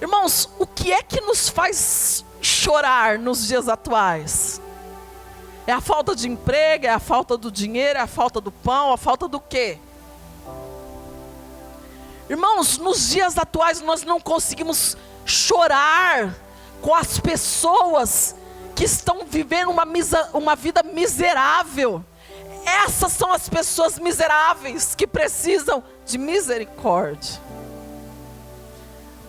A: Irmãos, o que é que nos faz chorar nos dias atuais? É a falta de emprego, é a falta do dinheiro, é a falta do pão, a falta do quê? Irmãos, nos dias atuais nós não conseguimos chorar com as pessoas que estão vivendo uma vida miserável. Essas são as pessoas miseráveis que precisam de misericórdia.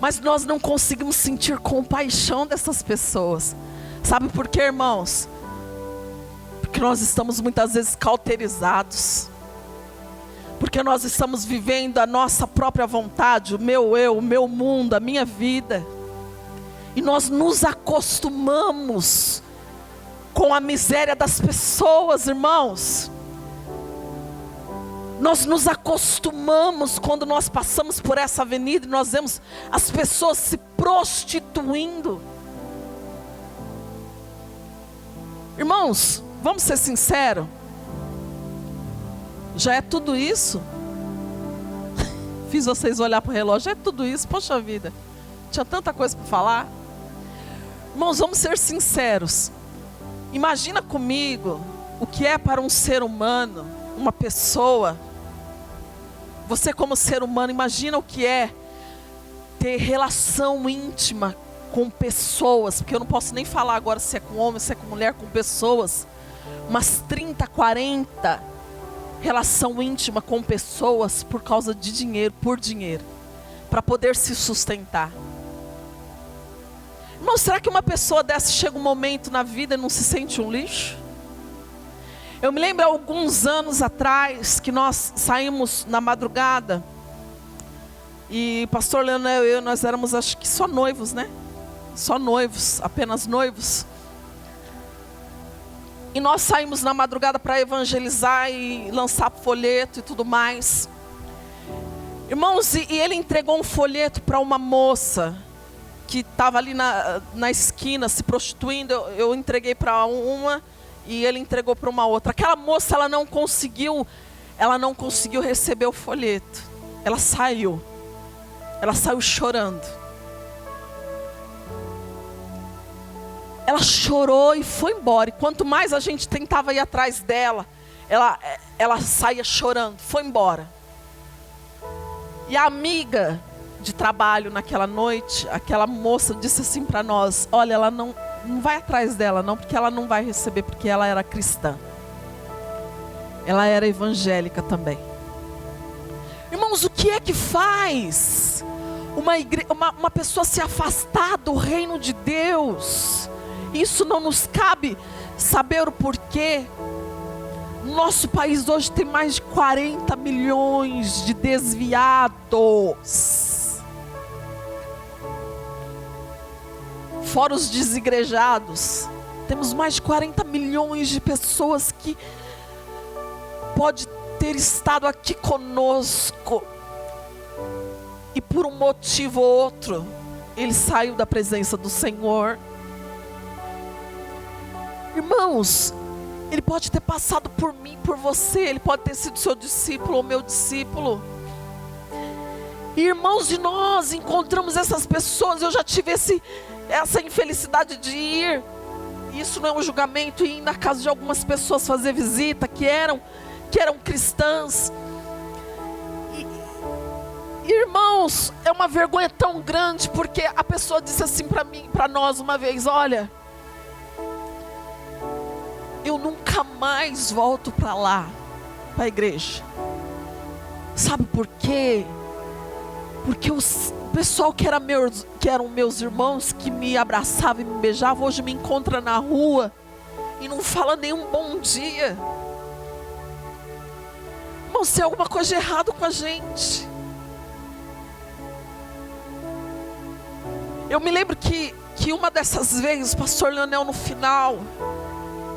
A: Mas nós não conseguimos sentir compaixão dessas pessoas. Sabe por quê, irmãos? Porque nós estamos muitas vezes cauterizados. Porque nós estamos vivendo a nossa própria vontade, o meu eu, o meu mundo, a minha vida. E nós nos acostumamos com a miséria das pessoas, irmãos. Nós nos acostumamos quando nós passamos por essa avenida e nós vemos as pessoas se prostituindo. Irmãos, vamos ser sinceros. Já é tudo isso? Fiz vocês olhar para o relógio, já é tudo isso? Poxa vida, tinha tanta coisa para falar. Irmãos, vamos ser sinceros. Imagina comigo o que é para um ser humano, uma pessoa. Você como ser humano, imagina o que é ter relação íntima com pessoas. Porque eu não posso nem falar agora se é com homem, se é com mulher, com pessoas. Umas 30, 40 relação íntima com pessoas por causa de dinheiro, por dinheiro. Para poder se sustentar. Irmão, será que uma pessoa dessa chega um momento na vida e não se sente um lixo? Eu me lembro alguns anos atrás que nós saímos na madrugada. E pastor Leonel e eu, nós éramos acho que só noivos, né? Só noivos, apenas noivos. E nós saímos na madrugada para evangelizar e lançar folheto e tudo mais. Irmãos, e ele entregou um folheto para uma moça que estava ali na esquina se prostituindo. Eu entreguei para uma e ele entregou para uma outra. Aquela moça, ela não conseguiu receber o folheto. Ela saiu chorando. Ela chorou e foi embora. E quanto mais a gente tentava ir atrás dela, ela saía chorando, foi embora. E a amiga de trabalho naquela noite, aquela moça disse assim para nós: olha, ela não vai atrás dela não, porque ela não vai receber, porque ela era cristã. Ela era evangélica também. Irmãos, o que é que faz uma pessoa se afastar do reino de Deus? Isso não nos cabe saber o porquê. Nosso país hoje tem mais de 40 milhões de desviados. Fora os desigrejados, temos mais de 40 milhões de pessoas que pode ter estado aqui conosco e por um motivo ou outro ele saiu da presença do Senhor. Irmãos, ele pode ter passado por mim, por você, ele pode ter sido seu discípulo ou meu discípulo. E irmãos, de nós encontramos essas pessoas. Eu já tive essa infelicidade de ir, isso não é um julgamento, ir na casa de algumas pessoas fazer visita, que eram cristãs. E irmãos, é uma vergonha tão grande, porque a pessoa disse assim para nós uma vez: olha, eu nunca mais volto para lá, para a igreja. Sabe por quê? Porque o pessoal que eram meus irmãos, que me abraçavam e me beijavam, hoje me encontra na rua e não fala nenhum bom dia. Irmão, se tem alguma coisa de errado com a gente. Eu me lembro que uma dessas vezes, o pastor Leonel, no final,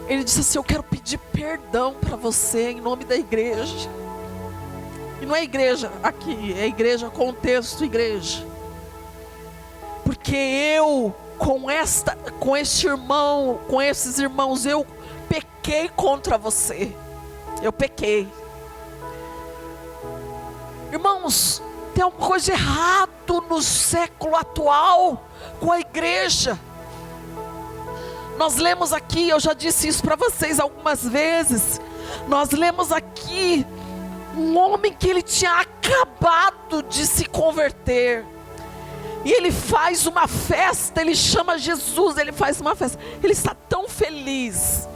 A: ele disse assim: eu quero pedir perdão para você em nome da igreja. E não é igreja aqui, é igreja, contexto igreja. Porque eu, com este irmão, com esses irmãos, eu pequei contra você. Eu pequei. Irmãos, tem alguma coisa de errado no século atual com a igreja. Nós lemos aqui, eu já disse isso para vocês algumas vezes. Nós lemos aqui
B: Um homem que ele tinha acabado de se converter. E ele faz uma festa, ele chama Jesus, ele faz uma festa. Ele está tão feliz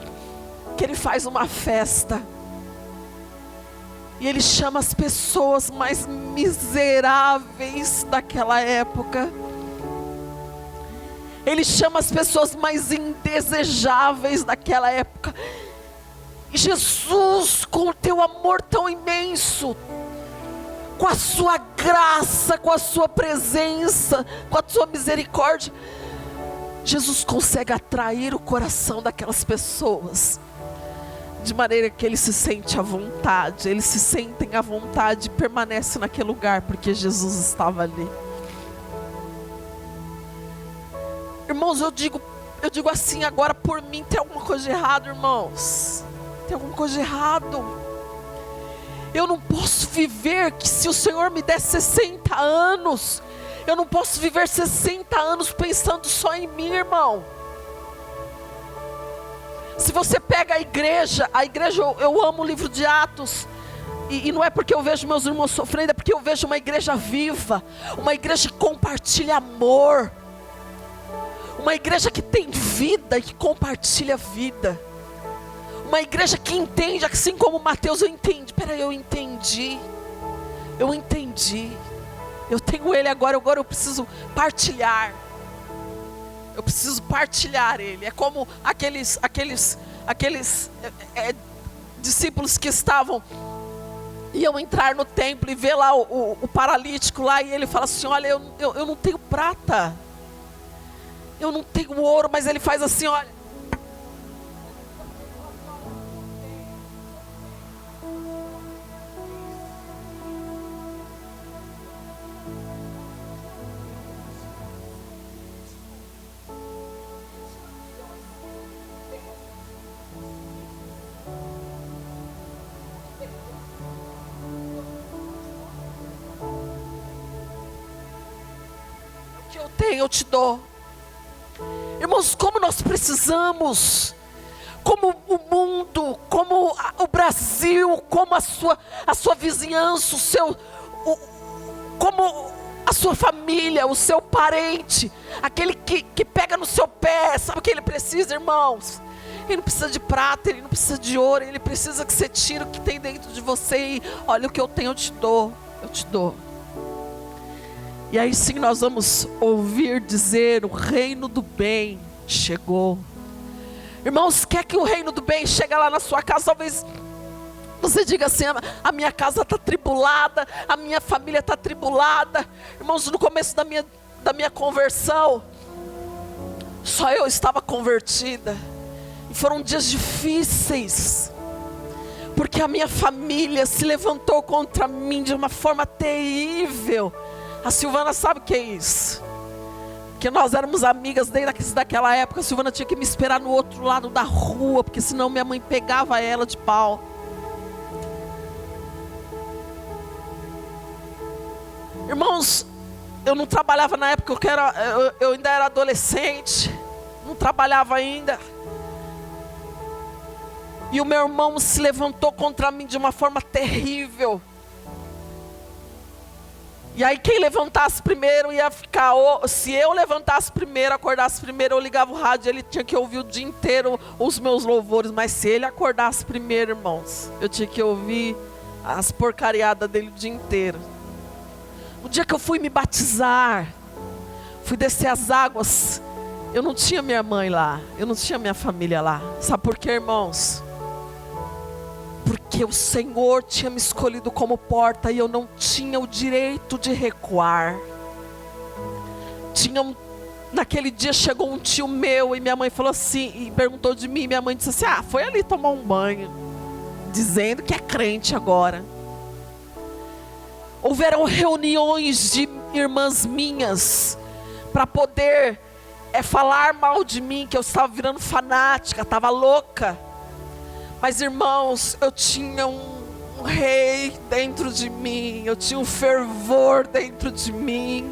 B: que ele faz uma festa. E ele chama as pessoas mais miseráveis daquela época. Ele chama as pessoas mais indesejáveis daquela época. E Jesus, com o teu amor tão imenso, com a sua graça, com a sua presença, com a sua misericórdia, Jesus consegue atrair o coração daquelas pessoas, de maneira que eles se sentem à vontade, eles se sentem à vontade e permanecem naquele lugar, porque Jesus estava ali. Irmãos, eu digo assim agora por mim, tem alguma coisa de errado, irmãos? Tem alguma coisa de errado? Eu não posso viver que se o Senhor me der 60 anos, eu não posso viver 60 anos pensando só em mim, irmão. Se você pega a igreja, eu amo o livro de Atos, e não é porque eu vejo meus irmãos sofrendo, é porque eu vejo uma igreja viva, uma igreja que compartilha amor, uma igreja que tem vida e que compartilha vida, uma igreja que entende, assim como Mateus, eu entendi, eu tenho ele agora eu preciso partilhar. Eu preciso partilhar ele. É como aqueles discípulos que iam entrar no templo e ver lá o paralítico lá, e ele fala assim: olha, eu não tenho prata, eu não tenho ouro, mas ele faz assim, olha. Eu te dou. Irmãos, como nós precisamos, como o mundo, como o Brasil, como a sua vizinhança, como a sua família, o seu parente, aquele que pega no seu pé, sabe o que ele precisa, irmãos? Ele não precisa de prata, ele não precisa de ouro, ele precisa que você tire o que tem dentro de você e olha, o que eu tenho eu te dou. E aí sim nós vamos ouvir dizer: o reino do bem chegou. Irmãos, quer que o reino do bem chegue lá na sua casa? Talvez você diga assim: a minha casa está tribulada, a minha família está tribulada. Irmãos, no começo da minha conversão, só eu estava convertida. E foram dias difíceis, porque a minha família se levantou contra mim de uma forma terrível. A Silvana sabe o que é isso, porque nós éramos amigas desde daquela época. A Silvana tinha que me esperar no outro lado da rua, porque senão minha mãe pegava ela de pau. Irmãos, eu não trabalhava na época, eu ainda era adolescente, não trabalhava ainda. E o meu irmão se levantou contra mim de uma forma terrível. E aí quem levantasse primeiro ia ficar, se eu levantasse primeiro, acordasse primeiro, eu ligava o rádio, ele tinha que ouvir o dia inteiro os meus louvores. Mas se ele acordasse primeiro, irmãos, eu tinha que ouvir as porcariadas dele o dia inteiro. O dia que eu fui me batizar, fui descer as águas, eu não tinha minha mãe lá, eu não tinha minha família lá. Sabe por quê, irmãos? Porque o Senhor tinha me escolhido como porta e eu não tinha o direito de recuar. Naquele dia chegou um tio meu e minha mãe falou assim, e perguntou de mim, minha mãe disse assim: foi ali tomar um banho, dizendo que é crente agora. Houveram reuniões de irmãs minhas para poder falar mal de mim, que eu estava virando fanática, estava louca. Mas, irmãos, eu tinha um rei dentro de mim, eu tinha um fervor dentro de mim.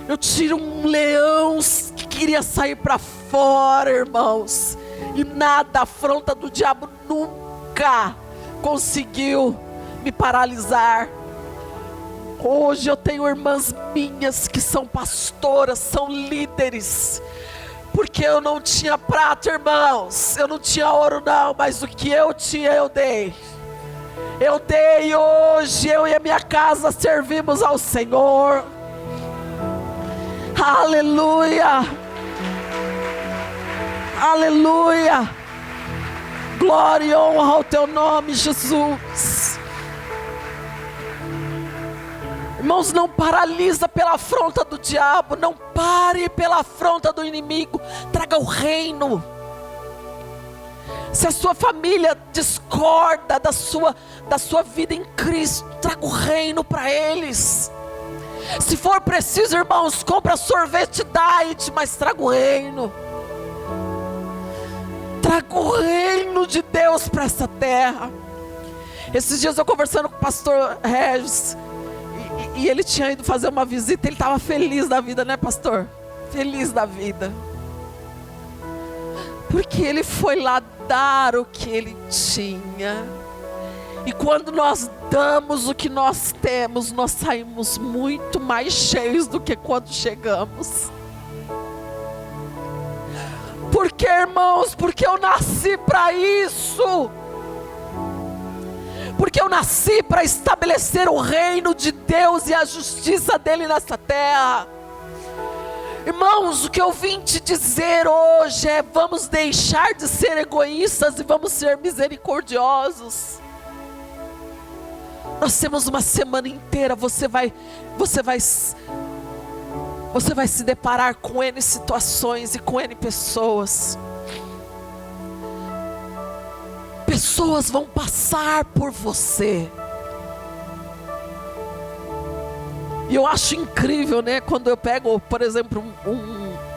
B: Eu tinha um leão que queria sair para fora, irmãos. E nada, a afronta do diabo nunca conseguiu me paralisar. Hoje eu tenho irmãs minhas que são pastoras, são líderes, porque eu não tinha prata, irmãos, eu não tinha ouro não, mas o que eu tinha eu dei. Eu dei hoje, eu e a minha casa servimos ao Senhor. Aleluia, aleluia, glória e honra ao teu nome, Jesus. Irmãos, não paralisa pela afronta do diabo, não pare pela afronta do inimigo, traga o reino. Se a sua família discorda da sua vida em Cristo, traga o reino para eles. Se for preciso, irmãos, compra sorvete diet, mas traga o reino. Traga o reino de Deus para essa terra. Esses dias eu conversando com o pastor Regis, e ele tinha ido fazer uma visita, ele estava feliz da vida, né, pastor? Feliz da vida. Porque ele foi lá dar o que ele tinha. E quando nós damos o que nós temos, nós saímos muito mais cheios do que quando chegamos. Porque, irmãos, porque eu nasci para isso. Porque eu nasci para estabelecer o reino de Deus e a justiça dele nessa terra. Irmãos, o que eu vim te dizer hoje é: vamos deixar de ser egoístas e vamos ser misericordiosos. Nós temos uma semana inteira, você vai se deparar com N situações e com N pessoas. Pessoas vão passar por você. E eu acho incrível, né? Quando eu pego, por exemplo,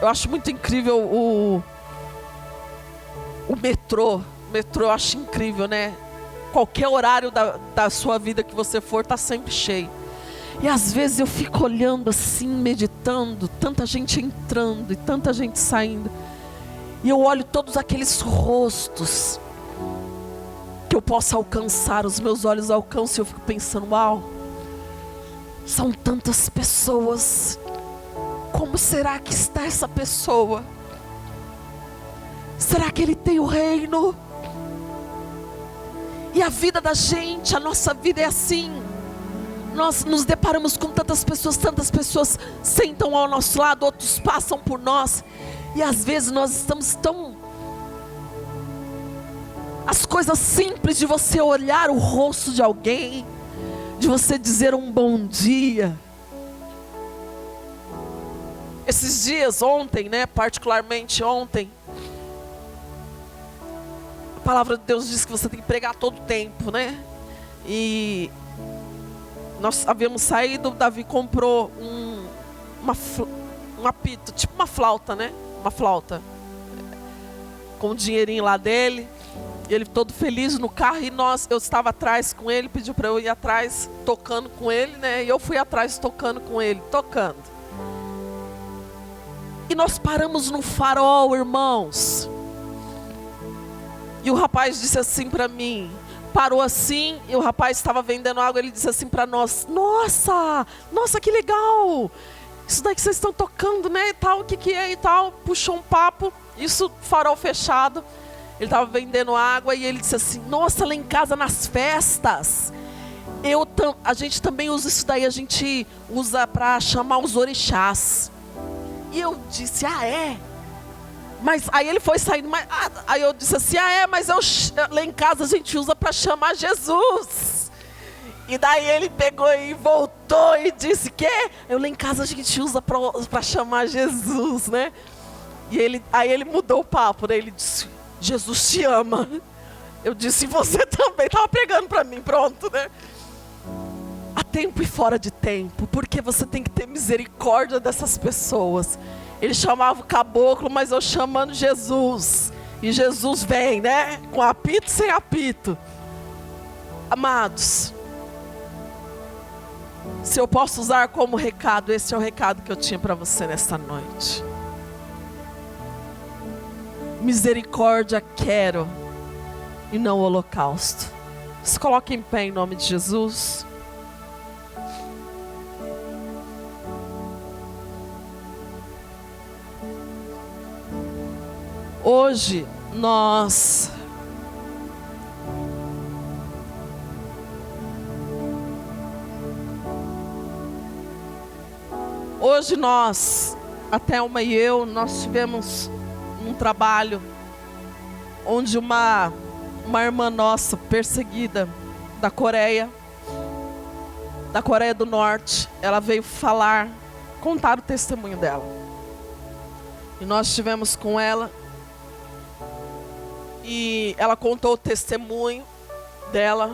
B: eu acho muito incrível o metrô. O metrô eu acho incrível, né? Qualquer horário da sua vida que você for, está sempre cheio. E às vezes eu fico olhando assim, meditando, tanta gente entrando e tanta gente saindo. E eu olho todos aqueles rostos que eu posso alcançar, os meus olhos alcançam, e eu fico pensando: uau, são tantas pessoas. Como será que está essa pessoa? Será que ele tem o reino? E a vida da gente, a nossa vida é assim. Nós nos deparamos com tantas pessoas sentam ao nosso lado, outros passam por nós. E às vezes nós estamos tão... As coisas simples de você olhar o rosto de alguém, de você dizer um bom dia. Esses dias, ontem, né, particularmente ontem, a palavra de Deus diz que você tem que pregar todo o tempo, né? E nós havíamos saído, Davi comprou um apito, tipo uma flauta, né? Uma flauta, com o dinheirinho lá dele. E ele todo feliz no carro, e eu estava atrás com ele, pediu para eu ir atrás tocando com ele, né? E eu fui atrás tocando com ele, tocando. E nós paramos no farol, irmãos. E o rapaz disse assim para mim, parou assim, e o rapaz estava vendendo água, ele disse assim para nós: nossa, que legal, isso daí que vocês estão tocando, né, e tal, o que é e tal. Puxou um papo, isso farol fechado, ele estava vendendo água, e ele disse assim: nossa, lá em casa nas festas, a gente também usa isso daí, a gente usa para chamar os orixás. E eu disse: ah, é? Mas aí ele foi saindo, aí eu disse assim: ah, é, mas lá em casa a gente usa para chamar Jesus. E daí ele pegou e voltou e disse: que? Lá em casa a gente usa para chamar Jesus, né? E aí ele mudou o papo, né? Ele disse: Jesus te ama. Eu disse: você também. Estava pregando para mim, pronto, né? Há tempo e fora de tempo, porque você tem que ter misericórdia dessas pessoas. Ele chamava o caboclo, mas eu chamando Jesus. E Jesus vem, né? Com apito, sem apito. Amados, se eu posso usar como recado, esse é o recado que eu tinha para você nesta noite. Misericórdia quero, e não holocausto. Se coloque em pé em nome de Jesus. Hoje nós a Thelma e eu, nós tivemos um trabalho onde uma irmã nossa perseguida da Coreia do Norte, ela veio contar o testemunho dela. E nós estivemos com ela e ela contou o testemunho dela.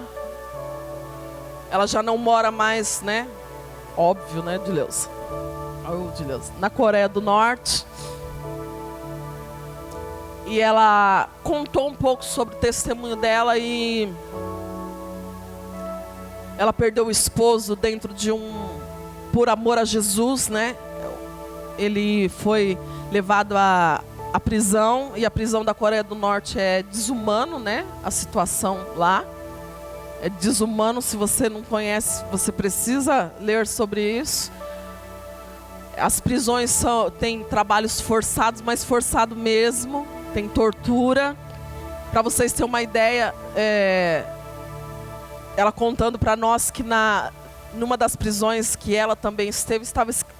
B: Ela já não mora mais, né? Óbvio, né, Dileuza? Na Coreia do Norte. E ela contou um pouco sobre o testemunho dela e ela perdeu o esposo dentro de por amor a Jesus, né? Ele foi levado à prisão, e a prisão da Coreia do Norte é desumano, né? A situação lá é desumano. Se você não conhece, você precisa ler sobre isso. As prisões têm trabalhos forçados, mas forçado mesmo. Tem tortura. Para vocês terem uma ideia, ela contando para nós que numa das prisões que ela também esteve,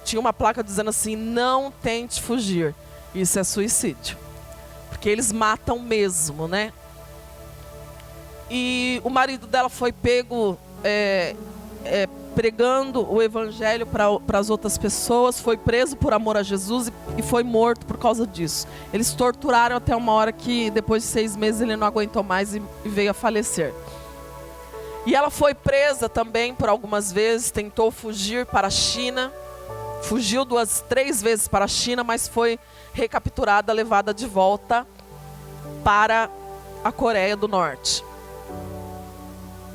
B: tinha uma placa dizendo assim: não tente fugir, isso é suicídio. Porque eles matam mesmo, né? E o marido dela foi pego pregando o evangelho para as outras pessoas, foi preso por amor a Jesus e foi morto por causa disso. Eles torturaram até uma hora que, depois de 6 meses, ele não aguentou mais e veio a falecer. E ela foi presa também por algumas vezes, tentou fugir para a China, fugiu 3 vezes para a China, mas foi recapturada, levada de volta para a Coreia do Norte.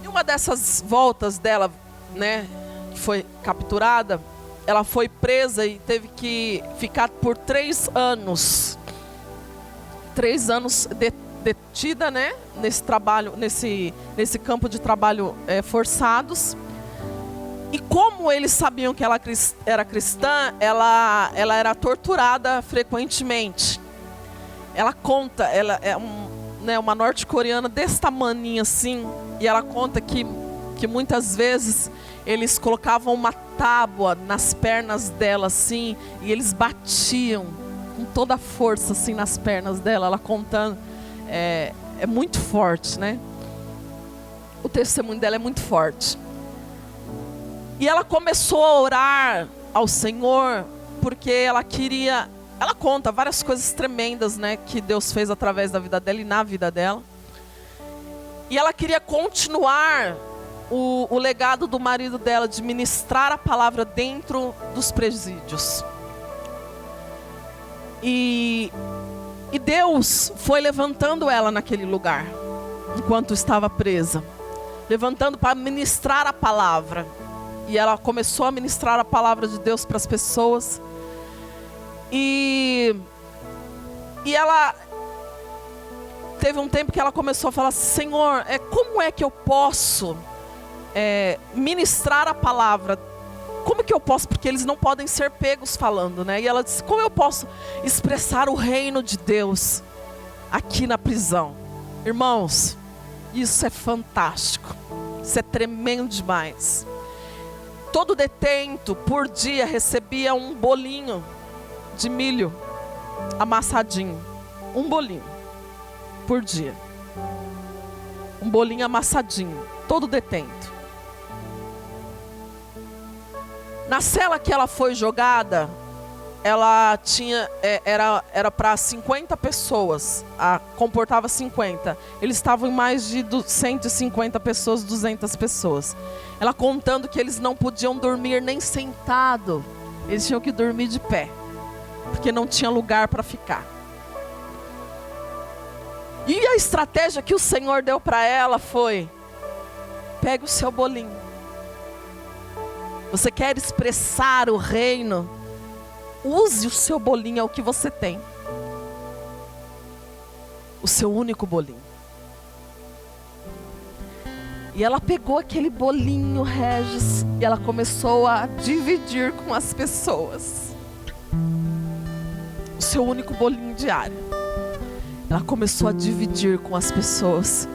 B: E uma dessas voltas dela, né, que foi capturada, ela foi presa e teve que ficar por 3 anos. 3 anos detida, né, nesse trabalho, nesse campo de trabalho forçados. E como eles sabiam que ela era cristã, ela era torturada frequentemente. Ela conta, ela é uma norte-coreana desse tamaninho assim, e ela conta que muitas vezes eles colocavam uma tábua nas pernas dela assim, e eles batiam com toda a força assim nas pernas dela. Ela contando, é muito forte, né? O testemunho dela é muito forte. E ela começou a orar ao Senhor, porque ela conta várias coisas tremendas, né, que Deus fez através da vida dela e na vida dela. E ela queria continuar o legado do marido dela, de ministrar a palavra dentro dos presídios. E Deus foi levantando ela naquele lugar, enquanto estava presa, levantando para ministrar a palavra. E ela começou a ministrar a palavra de Deus para as pessoas. E ela teve um tempo que ela começou a falar: Senhor, como é que eu posso ministrar a palavra? Como que eu posso? Porque eles não podem ser pegos falando, né? E ela disse: como eu posso expressar o reino de Deus aqui na prisão? Irmãos, isso é fantástico. Isso é tremendo demais. Todo detento por dia recebia um bolinho de milho amassadinho. Um bolinho por dia. Um bolinho amassadinho. Todo detento. Na cela que ela foi jogada, ela tinha, era para 50 pessoas, comportava 50. Eles estavam em mais de 150 pessoas, 200 pessoas. Ela contando que eles não podiam dormir nem sentado, eles tinham que dormir de pé, porque não tinha lugar para ficar. E a estratégia que o Senhor deu para ela foi: pegue o seu bolinho. Você quer expressar o reino? Use o seu bolinho, é o que você tem. O seu único bolinho. E ela pegou aquele bolinho, Regis, e ela começou a dividir com as pessoas. O seu único bolinho diário. Ela começou a dividir com as pessoas.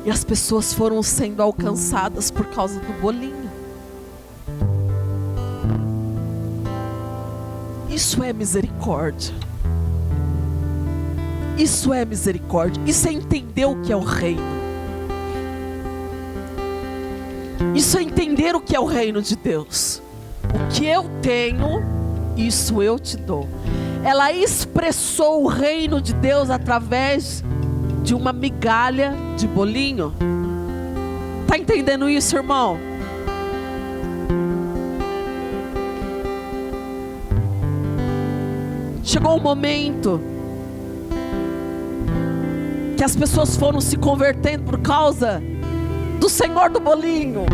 B: E as pessoas foram sendo alcançadas por causa do bolinho. Isso é misericórdia. Isso é misericórdia. Isso é entender o que é o reino. Isso é entender o que é o reino de Deus. O que eu tenho, isso eu te dou. Ela expressou o reino de Deus através de uma migalha de bolinho. Tá entendendo isso, irmão? Chegou um momento que as pessoas foram se convertendo por causa do Senhor do bolinho.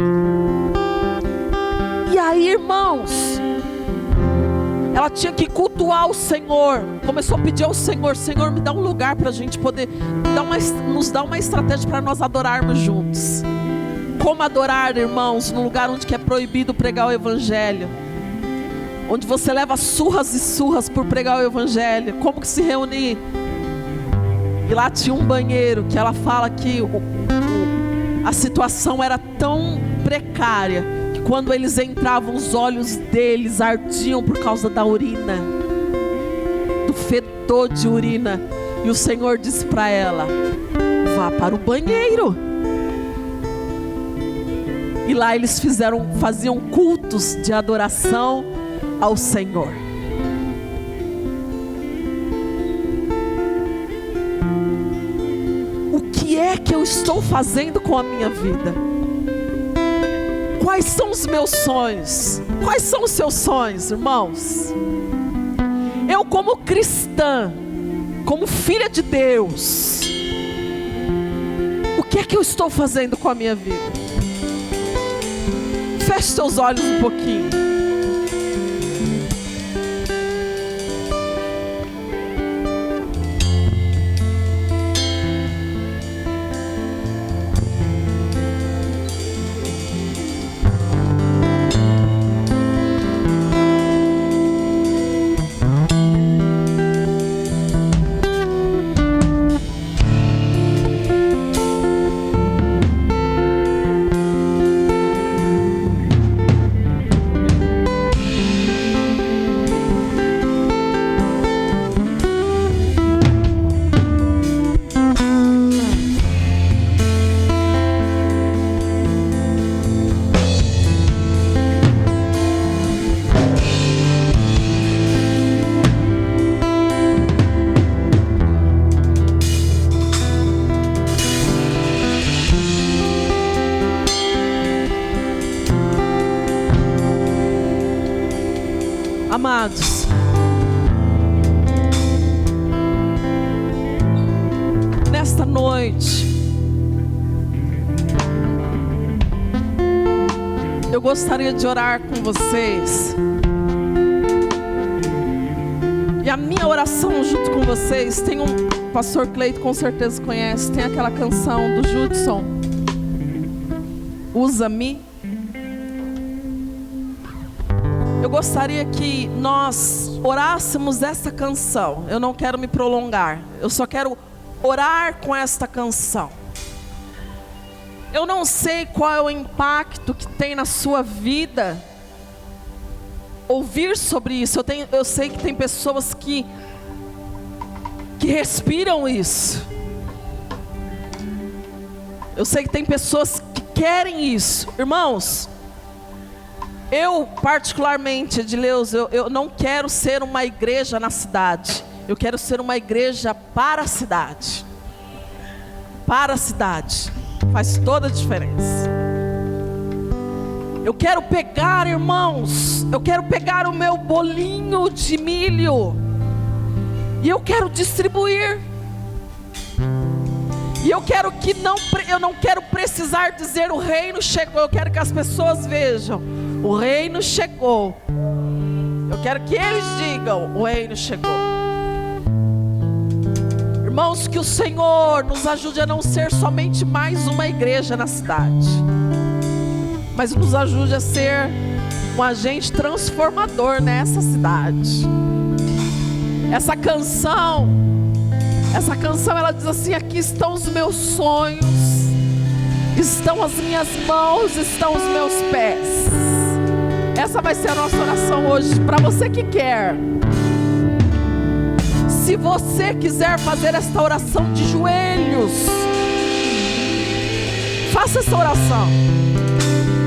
B: E aí, irmãos, ela tinha que cultuar o Senhor. Começou a pedir ao Senhor: Senhor, me dá um lugar para a gente poder nos dar uma estratégia para nós adorarmos juntos. Como adorar, irmãos, num lugar onde que é proibido pregar o Evangelho, onde você leva surras e surras por pregar o Evangelho. Como que se reunir? E lá tinha um banheiro que ela fala que a situação era tão precária que quando eles entravam, os olhos deles ardiam por causa da urina, do fedor de urina. E o Senhor disse para ela: vá para o banheiro. E lá eles faziam cultos de adoração ao Senhor. O que é que eu estou fazendo com a minha vida? Quais são os meus sonhos? Quais são os seus sonhos, irmãos? Eu, como cristã, como filha de Deus, o que é que eu estou fazendo com a minha vida? Feche seus olhos um pouquinho. Amados, nesta noite, eu gostaria de orar com vocês. E a minha oração junto com vocês, tem o pastor Cleito com certeza conhece, tem aquela canção do Judson, Usa-me. Eu gostaria que nós orássemos essa canção. Eu não quero me prolongar, eu só quero orar com esta canção. Eu não sei qual é o impacto que tem na sua vida ouvir sobre isso. Eu sei que tem pessoas que respiram isso. Eu sei que tem pessoas que querem isso. Irmãos, eu particularmente, Edileus, eu não quero ser uma igreja na cidade. Eu quero ser uma igreja para a cidade. Para a cidade. Faz toda a diferença. Eu quero pegar, irmãos, eu quero pegar o meu bolinho de milho e eu quero distribuir. E eu quero que eu não quero precisar dizer o reino chegou. Eu quero que as pessoas vejam: o reino chegou. Eu quero que eles digam: o reino chegou. Irmãos, que o Senhor nos ajude a não ser somente mais uma igreja na cidade, mas nos ajude a ser um agente transformador nessa cidade. Essa canção ela diz assim: aqui estão os meus sonhos, estão as minhas mãos, estão os meus pés. Essa vai ser a nossa oração hoje, para você que quer. Se você quiser fazer esta oração de joelhos, faça essa oração.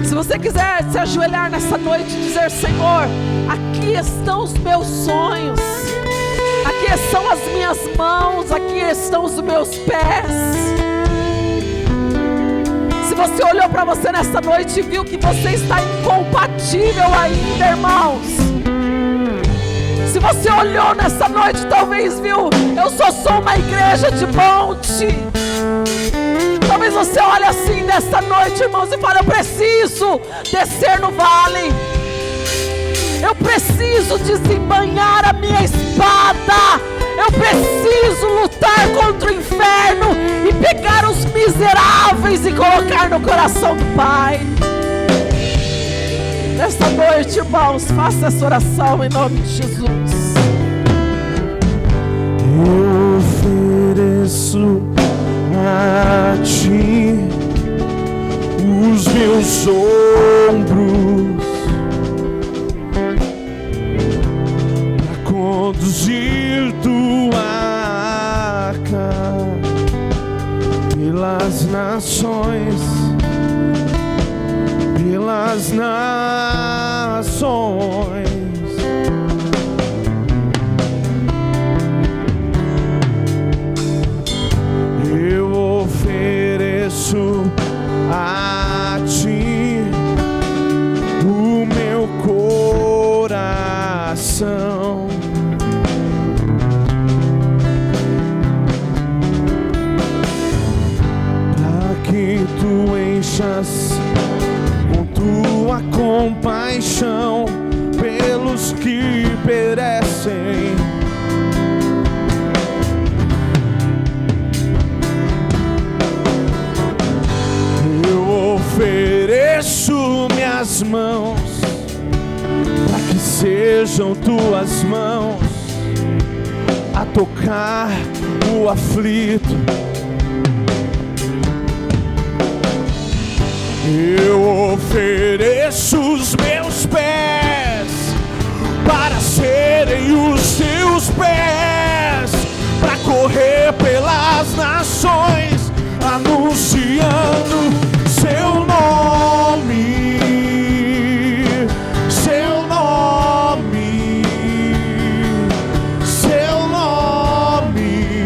B: Se você quiser se ajoelhar nessa noite e dizer: Senhor, aqui estão os meus sonhos, aqui estão as minhas mãos, aqui estão os meus pés. Se você olhou para você nessa noite e viu que você está incompatível ainda, irmãos, se você olhou nessa noite, talvez viu: eu só sou uma igreja de monte. Talvez você olhe assim nessa noite, irmãos, e fale: eu preciso descer no vale, eu preciso desembanhar a minha espada, eu preciso lutar contra o inferno e pegar os miseráveis e colocar no coração do Pai. Nesta noite, irmãos, faça essa oração em nome de Jesus.
C: Eu ofereço a Ti os meus ombros para conduzir Tua arca pelas nações, pelas nações. Eu ofereço a Ti o meu coração, para que Tu enchas com Tua compaixão pelos que perecem. Eu ofereço minhas mãos para que sejam Tuas mãos a tocar o aflito. Eu ofereço os meus pés para serem os Teus pés, para correr pelas nações, anunciando Seu nome, Seu nome, Seu nome.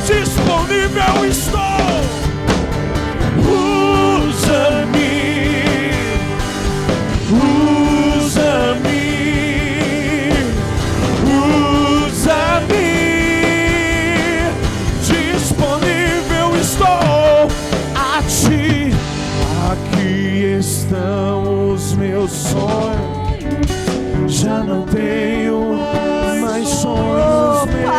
C: Disponível estou. Usa-me, usa-me, disponível estou a ti. Aqui estão os meus sonhos, já não tenho mais sonhos meus.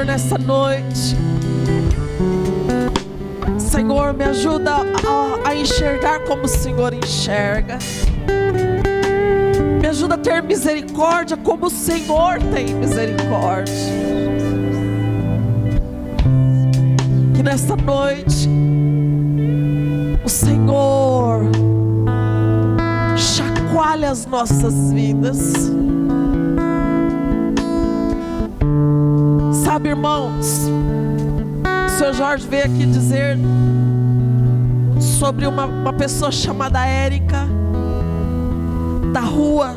B: Nessa noite, Senhor, me ajuda a enxergar como o Senhor enxerga. Me ajuda a ter misericórdia como o Senhor tem misericórdia. Que nessa noite o Senhor chacoalhe as nossas vidas. Sabe, irmãos, o Sr. Jorge veio aqui dizer sobre uma pessoa chamada Érica, da rua,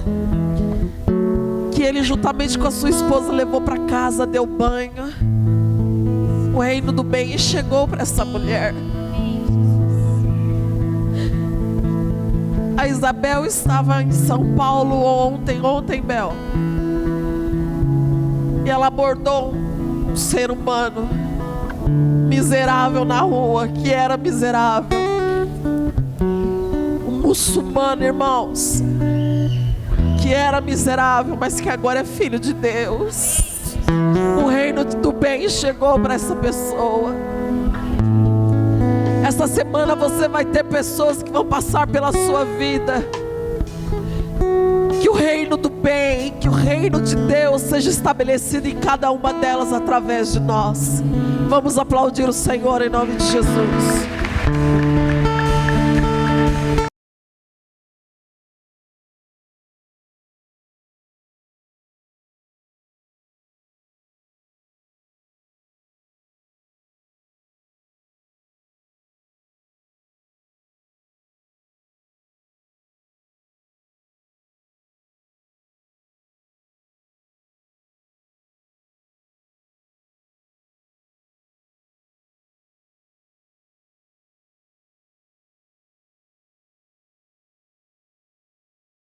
B: que ele juntamente com a sua esposa levou para casa, deu banho. O reino do bem chegou para essa mulher. A Isabel estava em São Paulo ontem, Bel, e ela abordou um ser humano miserável na rua, que era miserável, um muçulmano, irmãos, que era miserável, mas que agora é filho de Deus. O reino do bem chegou para essa pessoa. Essa semana você vai ter pessoas que vão passar pela sua vida. Que o reino do bem, que o reino de Deus seja estabelecido em cada uma delas através de nós. Vamos aplaudir o Senhor em nome de Jesus.